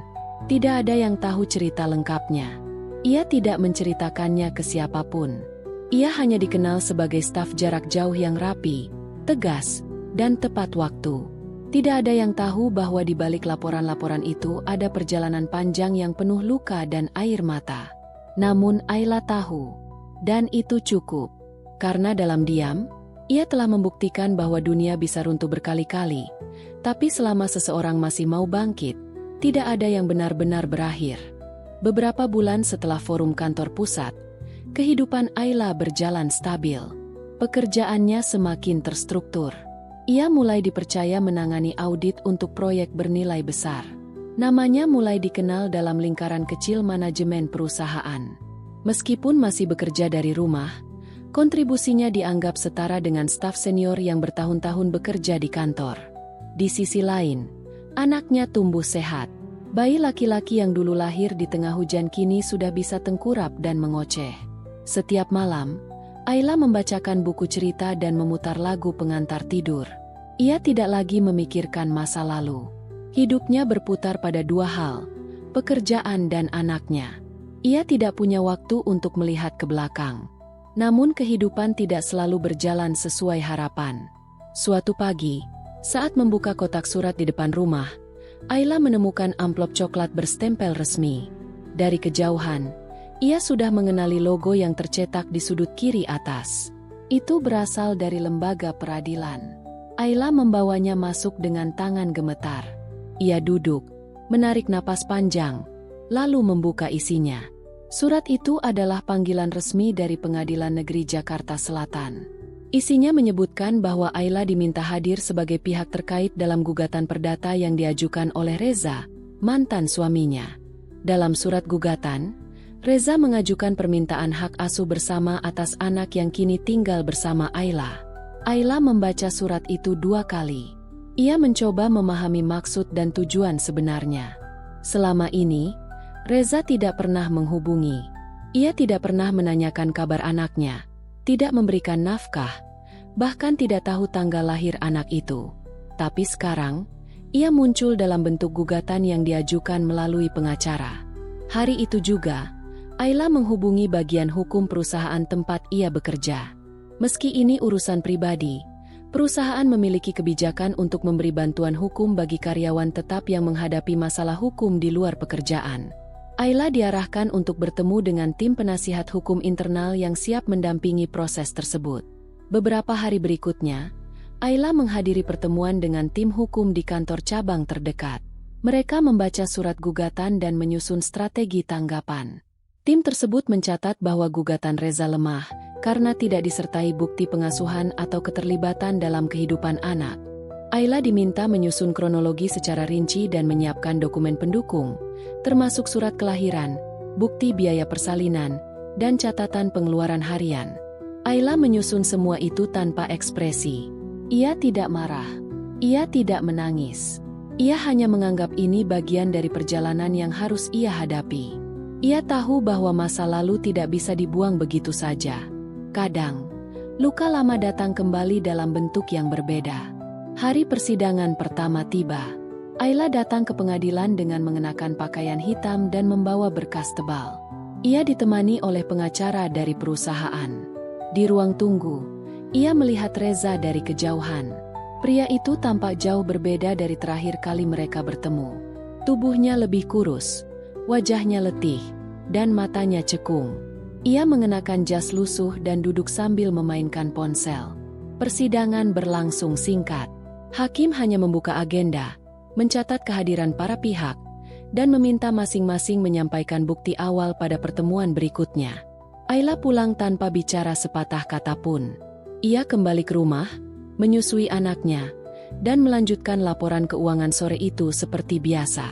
Tidak ada yang tahu cerita lengkapnya. Ia tidak menceritakannya ke siapapun. Ia hanya dikenal sebagai staf jarak jauh yang rapi, tegas, dan tepat waktu. Tidak ada yang tahu bahwa di balik laporan-laporan itu ada perjalanan panjang yang penuh luka dan air mata. Namun Ayla tahu, dan itu cukup. Karena dalam diam, ia telah membuktikan bahwa dunia bisa runtuh berkali-kali, tapi selama seseorang masih mau bangkit, tidak ada yang benar-benar berakhir. Beberapa bulan setelah forum kantor pusat, kehidupan Ayla berjalan stabil. Pekerjaannya semakin terstruktur. Ia mulai dipercaya menangani audit untuk proyek bernilai besar. Namanya mulai dikenal dalam lingkaran kecil manajemen perusahaan. Meskipun masih bekerja dari rumah, kontribusinya dianggap setara dengan staf senior yang bertahun-tahun bekerja di kantor. Di sisi lain, anaknya tumbuh sehat. Bayi laki-laki yang dulu lahir di tengah hujan kini sudah bisa tengkurap dan mengoceh. Setiap malam, Ayla membacakan buku cerita dan memutar lagu pengantar tidur. Ia tidak lagi memikirkan masa lalu. Hidupnya berputar pada dua hal, pekerjaan dan anaknya. Ia tidak punya waktu untuk melihat ke belakang. Namun kehidupan tidak selalu berjalan sesuai harapan. Suatu pagi, saat membuka kotak surat di depan rumah, Ayla menemukan amplop coklat berstempel resmi. Dari kejauhan, ia sudah mengenali logo yang tercetak di sudut kiri atas. Itu berasal dari lembaga peradilan. Ayla membawanya masuk dengan tangan gemetar. Ia duduk, menarik napas panjang, lalu membuka isinya. Surat itu adalah panggilan resmi dari Pengadilan Negeri Jakarta Selatan. Isinya menyebutkan bahwa Ayla diminta hadir sebagai pihak terkait dalam gugatan perdata yang diajukan oleh Reza, mantan suaminya. Dalam surat gugatan, Reza mengajukan permintaan hak asuh bersama atas anak yang kini tinggal bersama Ayla. Ayla membaca surat itu 2 kali. Ia mencoba memahami maksud dan tujuan sebenarnya. Selama ini, Reza tidak pernah menghubungi. Ia tidak pernah menanyakan kabar anaknya, tidak memberikan nafkah, bahkan tidak tahu tanggal lahir anak itu. Tapi sekarang, ia muncul dalam bentuk gugatan yang diajukan melalui pengacara. Hari itu juga, Ayla menghubungi bagian hukum perusahaan tempat ia bekerja. Meski ini urusan pribadi, perusahaan memiliki kebijakan untuk memberi bantuan hukum bagi karyawan tetap yang menghadapi masalah hukum di luar pekerjaan. Ayla diarahkan untuk bertemu dengan tim penasihat hukum internal yang siap mendampingi proses tersebut. Beberapa hari berikutnya, Ayla menghadiri pertemuan dengan tim hukum di kantor cabang terdekat. Mereka membaca surat gugatan dan menyusun strategi tanggapan. Tim tersebut mencatat bahwa gugatan Reza lemah karena tidak disertai bukti pengasuhan atau keterlibatan dalam kehidupan anak. Ayla diminta menyusun kronologi secara rinci dan menyiapkan dokumen pendukung, termasuk surat kelahiran, bukti biaya persalinan, dan catatan pengeluaran harian. Ayla menyusun semua itu tanpa ekspresi. Ia tidak marah. Ia tidak menangis. Ia hanya menganggap ini bagian dari perjalanan yang harus ia hadapi. Ia tahu bahwa masa lalu tidak bisa dibuang begitu saja. Kadang, luka lama datang kembali dalam bentuk yang berbeda. Hari persidangan pertama tiba. Ayla datang ke pengadilan dengan mengenakan pakaian hitam dan membawa berkas tebal. Ia ditemani oleh pengacara dari perusahaan. Di ruang tunggu, ia melihat Reza dari kejauhan. Pria itu tampak jauh berbeda dari terakhir kali mereka bertemu. Tubuhnya lebih kurus, wajahnya letih, dan matanya cekung. Ia mengenakan jas lusuh dan duduk sambil memainkan ponsel. Persidangan berlangsung singkat. Hakim hanya membuka agenda, mencatat kehadiran para pihak, dan meminta masing-masing menyampaikan bukti awal pada pertemuan berikutnya. Ayla pulang tanpa bicara sepatah kata pun. Ia kembali ke rumah, menyusui anaknya, dan melanjutkan laporan keuangan sore itu seperti biasa.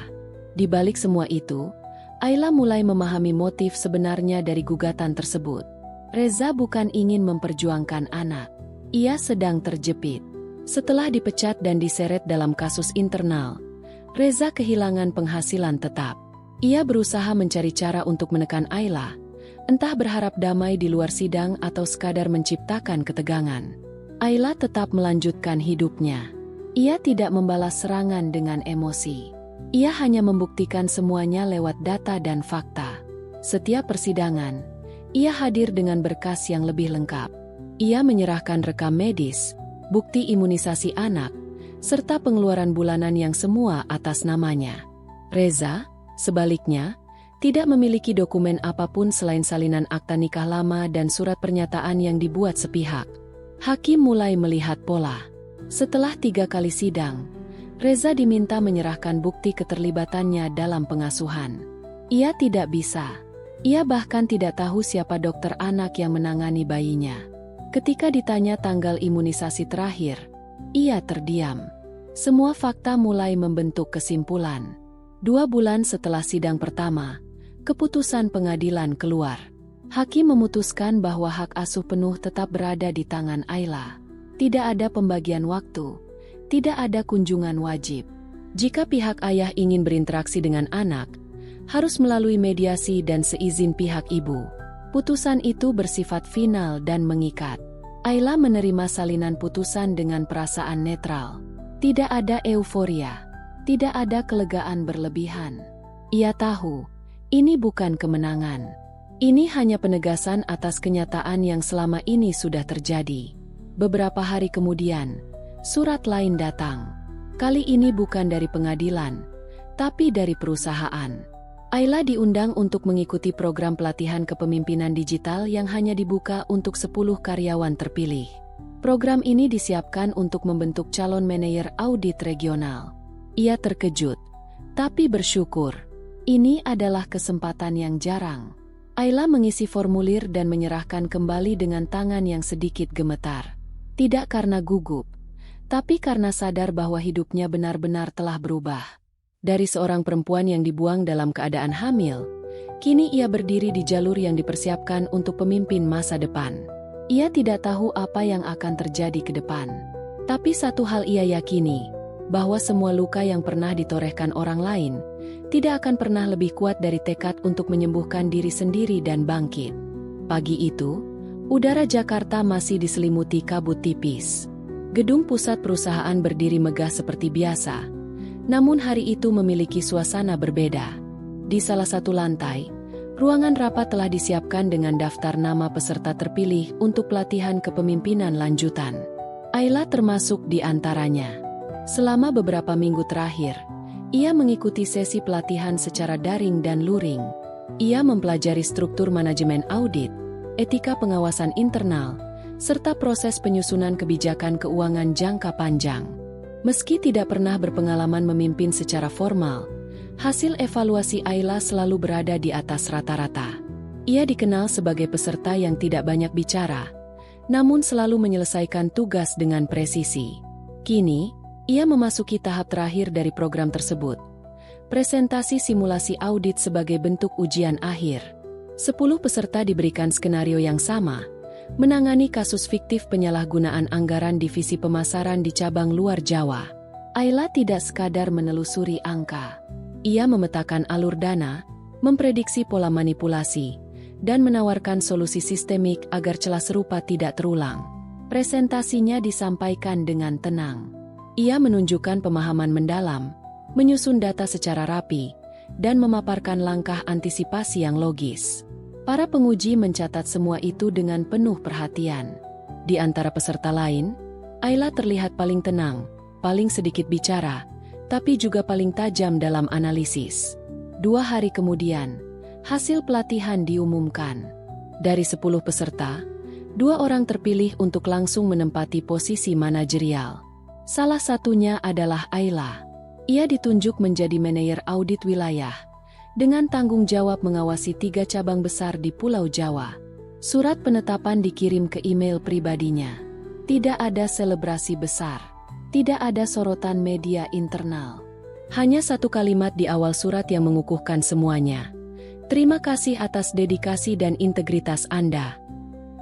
Di balik semua itu, Ayla mulai memahami motif sebenarnya dari gugatan tersebut. Reza bukan ingin memperjuangkan anak. Ia sedang terjepit. Setelah dipecat dan diseret dalam kasus internal, Reza kehilangan penghasilan tetap. Ia berusaha mencari cara untuk menekan Ayla, entah berharap damai di luar sidang atau sekadar menciptakan ketegangan. Ayla tetap melanjutkan hidupnya. Ia tidak membalas serangan dengan emosi. Ia hanya membuktikan semuanya lewat data dan fakta. Setiap persidangan, ia hadir dengan berkas yang lebih lengkap. Ia menyerahkan rekam medis, bukti imunisasi anak, serta pengeluaran bulanan yang semua atas namanya. Reza, sebaliknya, tidak memiliki dokumen apapun selain salinan akta nikah lama dan surat pernyataan yang dibuat sepihak. Hakim mulai melihat pola. Setelah 3 kali sidang, Reza diminta menyerahkan bukti keterlibatannya dalam pengasuhan. Ia tidak bisa. Ia bahkan tidak tahu siapa dokter anak yang menangani bayinya. Ketika ditanya tanggal imunisasi terakhir, ia terdiam. Semua fakta mulai membentuk kesimpulan. 2 bulan setelah sidang pertama, keputusan pengadilan keluar. Hakim memutuskan bahwa hak asuh penuh tetap berada di tangan Ayla. Tidak ada pembagian waktu, tidak ada kunjungan wajib. Jika pihak ayah ingin berinteraksi dengan anak, harus melalui mediasi dan seizin pihak ibu. Putusan itu bersifat final dan mengikat. Ayla menerima salinan putusan dengan perasaan netral. Tidak ada euforia, tidak ada kelegaan berlebihan. Ia tahu, ini bukan kemenangan. Ini hanya penegasan atas kenyataan yang selama ini sudah terjadi. Beberapa hari kemudian, surat lain datang. Kali ini bukan dari pengadilan, tapi dari perusahaan. Ayla diundang untuk mengikuti program pelatihan kepemimpinan digital yang hanya dibuka untuk 10 karyawan terpilih. Program ini disiapkan untuk membentuk calon manajer audit regional. Ia terkejut, tapi bersyukur. Ini adalah kesempatan yang jarang. Ayla mengisi formulir dan menyerahkan kembali dengan tangan yang sedikit gemetar. Tidak karena gugup, tapi karena sadar bahwa hidupnya benar-benar telah berubah. Dari seorang perempuan yang dibuang dalam keadaan hamil, kini ia berdiri di jalur yang dipersiapkan untuk pemimpin masa depan. Ia tidak tahu apa yang akan terjadi ke depan. Tapi satu hal ia yakini, bahwa semua luka yang pernah ditorehkan orang lain, tidak akan pernah lebih kuat dari tekad untuk menyembuhkan diri sendiri dan bangkit. Pagi itu, udara Jakarta masih diselimuti kabut tipis. Gedung pusat perusahaan berdiri megah seperti biasa. Namun hari itu memiliki suasana berbeda. Di salah satu lantai, ruangan rapat telah disiapkan dengan daftar nama peserta terpilih untuk pelatihan kepemimpinan lanjutan. Ayla termasuk di antaranya. Selama beberapa minggu terakhir, ia mengikuti sesi pelatihan secara daring dan luring. Ia mempelajari struktur manajemen audit, etika pengawasan internal, serta proses penyusunan kebijakan keuangan jangka panjang. Meski tidak pernah berpengalaman memimpin secara formal, hasil evaluasi Ayla selalu berada di atas rata-rata. Ia dikenal sebagai peserta yang tidak banyak bicara, namun selalu menyelesaikan tugas dengan presisi. Kini, ia memasuki tahap terakhir dari program tersebut. Presentasi simulasi audit sebagai bentuk ujian akhir. 10 peserta diberikan skenario yang sama, menangani kasus fiktif penyalahgunaan anggaran divisi pemasaran di cabang luar Jawa. Ayla tidak sekadar menelusuri angka. Ia memetakan alur dana, memprediksi pola manipulasi, dan menawarkan solusi sistemik agar celah serupa tidak terulang. Presentasinya disampaikan dengan tenang. Ia menunjukkan pemahaman mendalam, menyusun data secara rapi, dan memaparkan langkah antisipasi yang logis. Para penguji mencatat semua itu dengan penuh perhatian. Di antara peserta lain, Ayla terlihat paling tenang, paling sedikit bicara, tapi juga paling tajam dalam analisis. 2 hari kemudian, hasil pelatihan diumumkan. Dari 10 peserta, 2 orang terpilih untuk langsung menempati posisi manajerial. Salah satunya adalah Ayla. Ia ditunjuk menjadi manajer audit wilayah, dengan tanggung jawab mengawasi 3 cabang besar di Pulau Jawa. Surat penetapan dikirim ke email pribadinya. Tidak ada selebrasi besar. Tidak ada sorotan media internal. Hanya satu kalimat di awal surat yang mengukuhkan semuanya. Terima kasih atas dedikasi dan integritas Anda.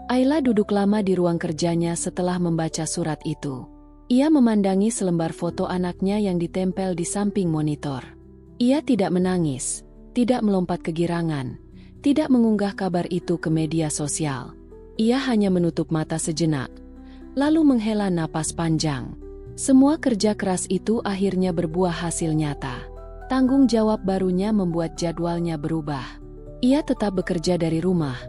Ayla duduk lama di ruang kerjanya setelah membaca surat itu. Ia memandangi selembar foto anaknya yang ditempel di samping monitor. Ia tidak menangis, tidak melompat kegirangan, tidak mengunggah kabar itu ke media sosial. Ia hanya menutup mata sejenak, lalu menghela napas panjang. Semua kerja keras itu akhirnya berbuah hasil nyata. Tanggung jawab barunya membuat jadwalnya berubah. Ia tetap bekerja dari rumah,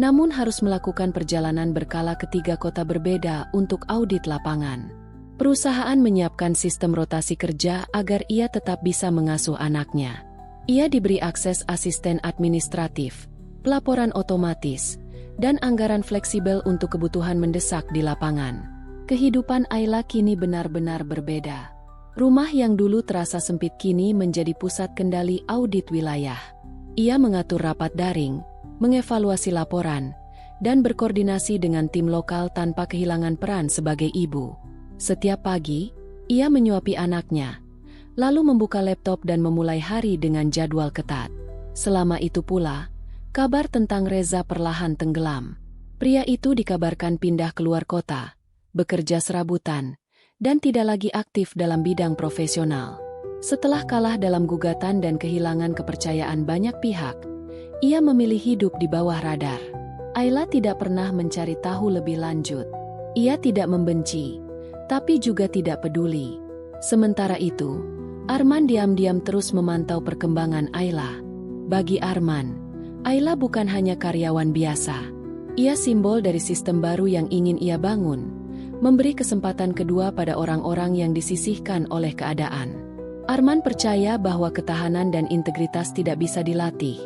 namun harus melakukan perjalanan berkala ke 3 kota berbeda untuk audit lapangan. Perusahaan menyiapkan sistem rotasi kerja agar ia tetap bisa mengasuh anaknya. Ia diberi akses asisten administratif, pelaporan otomatis, dan anggaran fleksibel untuk kebutuhan mendesak di lapangan. Kehidupan Ayla kini benar-benar berbeda. Rumah yang dulu terasa sempit kini menjadi pusat kendali audit wilayah. Ia mengatur rapat daring, mengevaluasi laporan, dan berkoordinasi dengan tim lokal tanpa kehilangan peran sebagai ibu. Setiap pagi, ia menyuapi anaknya, lalu membuka laptop dan memulai hari dengan jadwal ketat. Selama itu pula, kabar tentang Reza perlahan tenggelam. Pria itu dikabarkan pindah keluar kota, bekerja serabutan, dan tidak lagi aktif dalam bidang profesional. Setelah kalah dalam gugatan dan kehilangan kepercayaan banyak pihak, ia memilih hidup di bawah radar. Ayla tidak pernah mencari tahu lebih lanjut. Ia tidak membenci, tapi juga tidak peduli. Sementara itu, Arman diam-diam terus memantau perkembangan Ayla. Bagi Arman, Ayla bukan hanya karyawan biasa. Ia simbol dari sistem baru yang ingin ia bangun, memberi kesempatan kedua pada orang-orang yang disisihkan oleh keadaan. Arman percaya bahwa ketahanan dan integritas tidak bisa dilatih,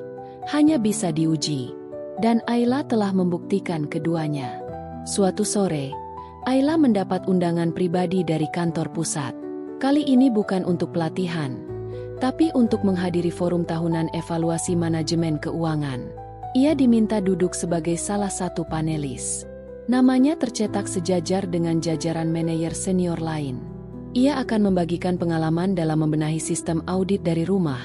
hanya bisa diuji. Dan Ayla telah membuktikan keduanya. Suatu sore, Ayla mendapat undangan pribadi dari kantor pusat. Kali ini bukan untuk pelatihan, tapi untuk menghadiri forum tahunan evaluasi manajemen keuangan. Ia diminta duduk sebagai salah satu panelis. Namanya tercetak sejajar dengan jajaran manajer senior lain. Ia akan membagikan pengalaman dalam membenahi sistem audit dari rumah,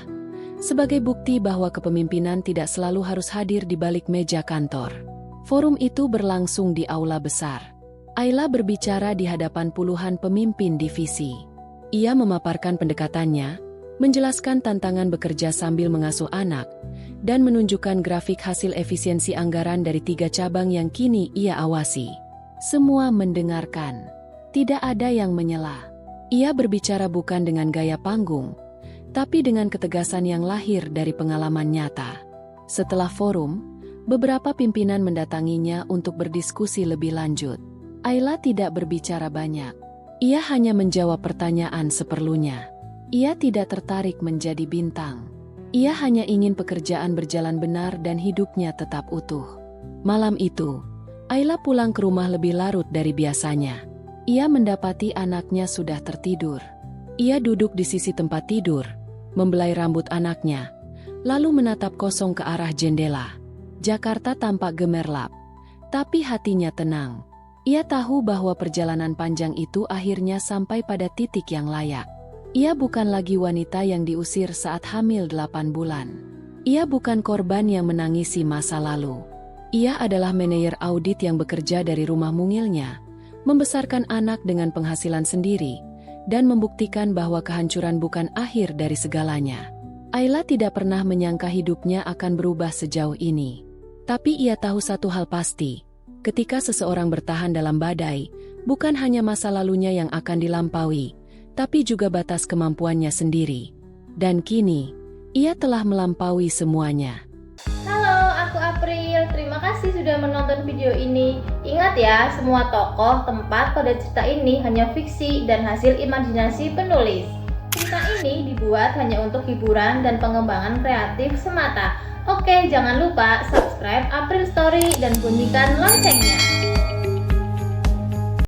sebagai bukti bahwa kepemimpinan tidak selalu harus hadir di balik meja kantor. Forum itu berlangsung di aula besar. Ayla berbicara di hadapan puluhan pemimpin divisi. Ia memaparkan pendekatannya, menjelaskan tantangan bekerja sambil mengasuh anak, dan menunjukkan grafik hasil efisiensi anggaran dari 3 cabang yang kini ia awasi. Semua mendengarkan. Tidak ada yang menyela. Ia berbicara bukan dengan gaya panggung, tapi dengan ketegasan yang lahir dari pengalaman nyata. Setelah forum, beberapa pimpinan mendatanginya untuk berdiskusi lebih lanjut. Ayla tidak berbicara banyak. Ia hanya menjawab pertanyaan seperlunya. Ia tidak tertarik menjadi bintang. Ia hanya ingin pekerjaan berjalan benar dan hidupnya tetap utuh. Malam itu, Ayla pulang ke rumah lebih larut dari biasanya. Ia mendapati anaknya sudah tertidur. Ia duduk di sisi tempat tidur, membelai rambut anaknya, lalu menatap kosong ke arah jendela. Jakarta tampak gemerlap, tapi hatinya tenang. Ia tahu bahwa perjalanan panjang itu akhirnya sampai pada titik yang layak. Ia bukan lagi wanita yang diusir saat hamil 8 bulan. Ia bukan korban yang menangisi masa lalu. Ia adalah manajer audit yang bekerja dari rumah mungilnya, membesarkan anak dengan penghasilan sendiri, dan membuktikan bahwa kehancuran bukan akhir dari segalanya. Ayla tidak pernah menyangka hidupnya akan berubah sejauh ini. Tapi ia tahu satu hal pasti, ketika seseorang bertahan dalam badai, bukan hanya masa lalunya yang akan dilampaui, tapi juga batas kemampuannya sendiri. Dan kini, ia telah melampaui semuanya. Halo, aku April. Terima kasih sudah menonton video ini. Ingat ya, semua tokoh, tempat pada cerita ini hanya fiksi dan hasil imajinasi penulis. Cerita ini dibuat hanya untuk hiburan dan pengembangan kreatif semata. Oke, jangan lupa subscribe April Story dan bunyikan loncengnya.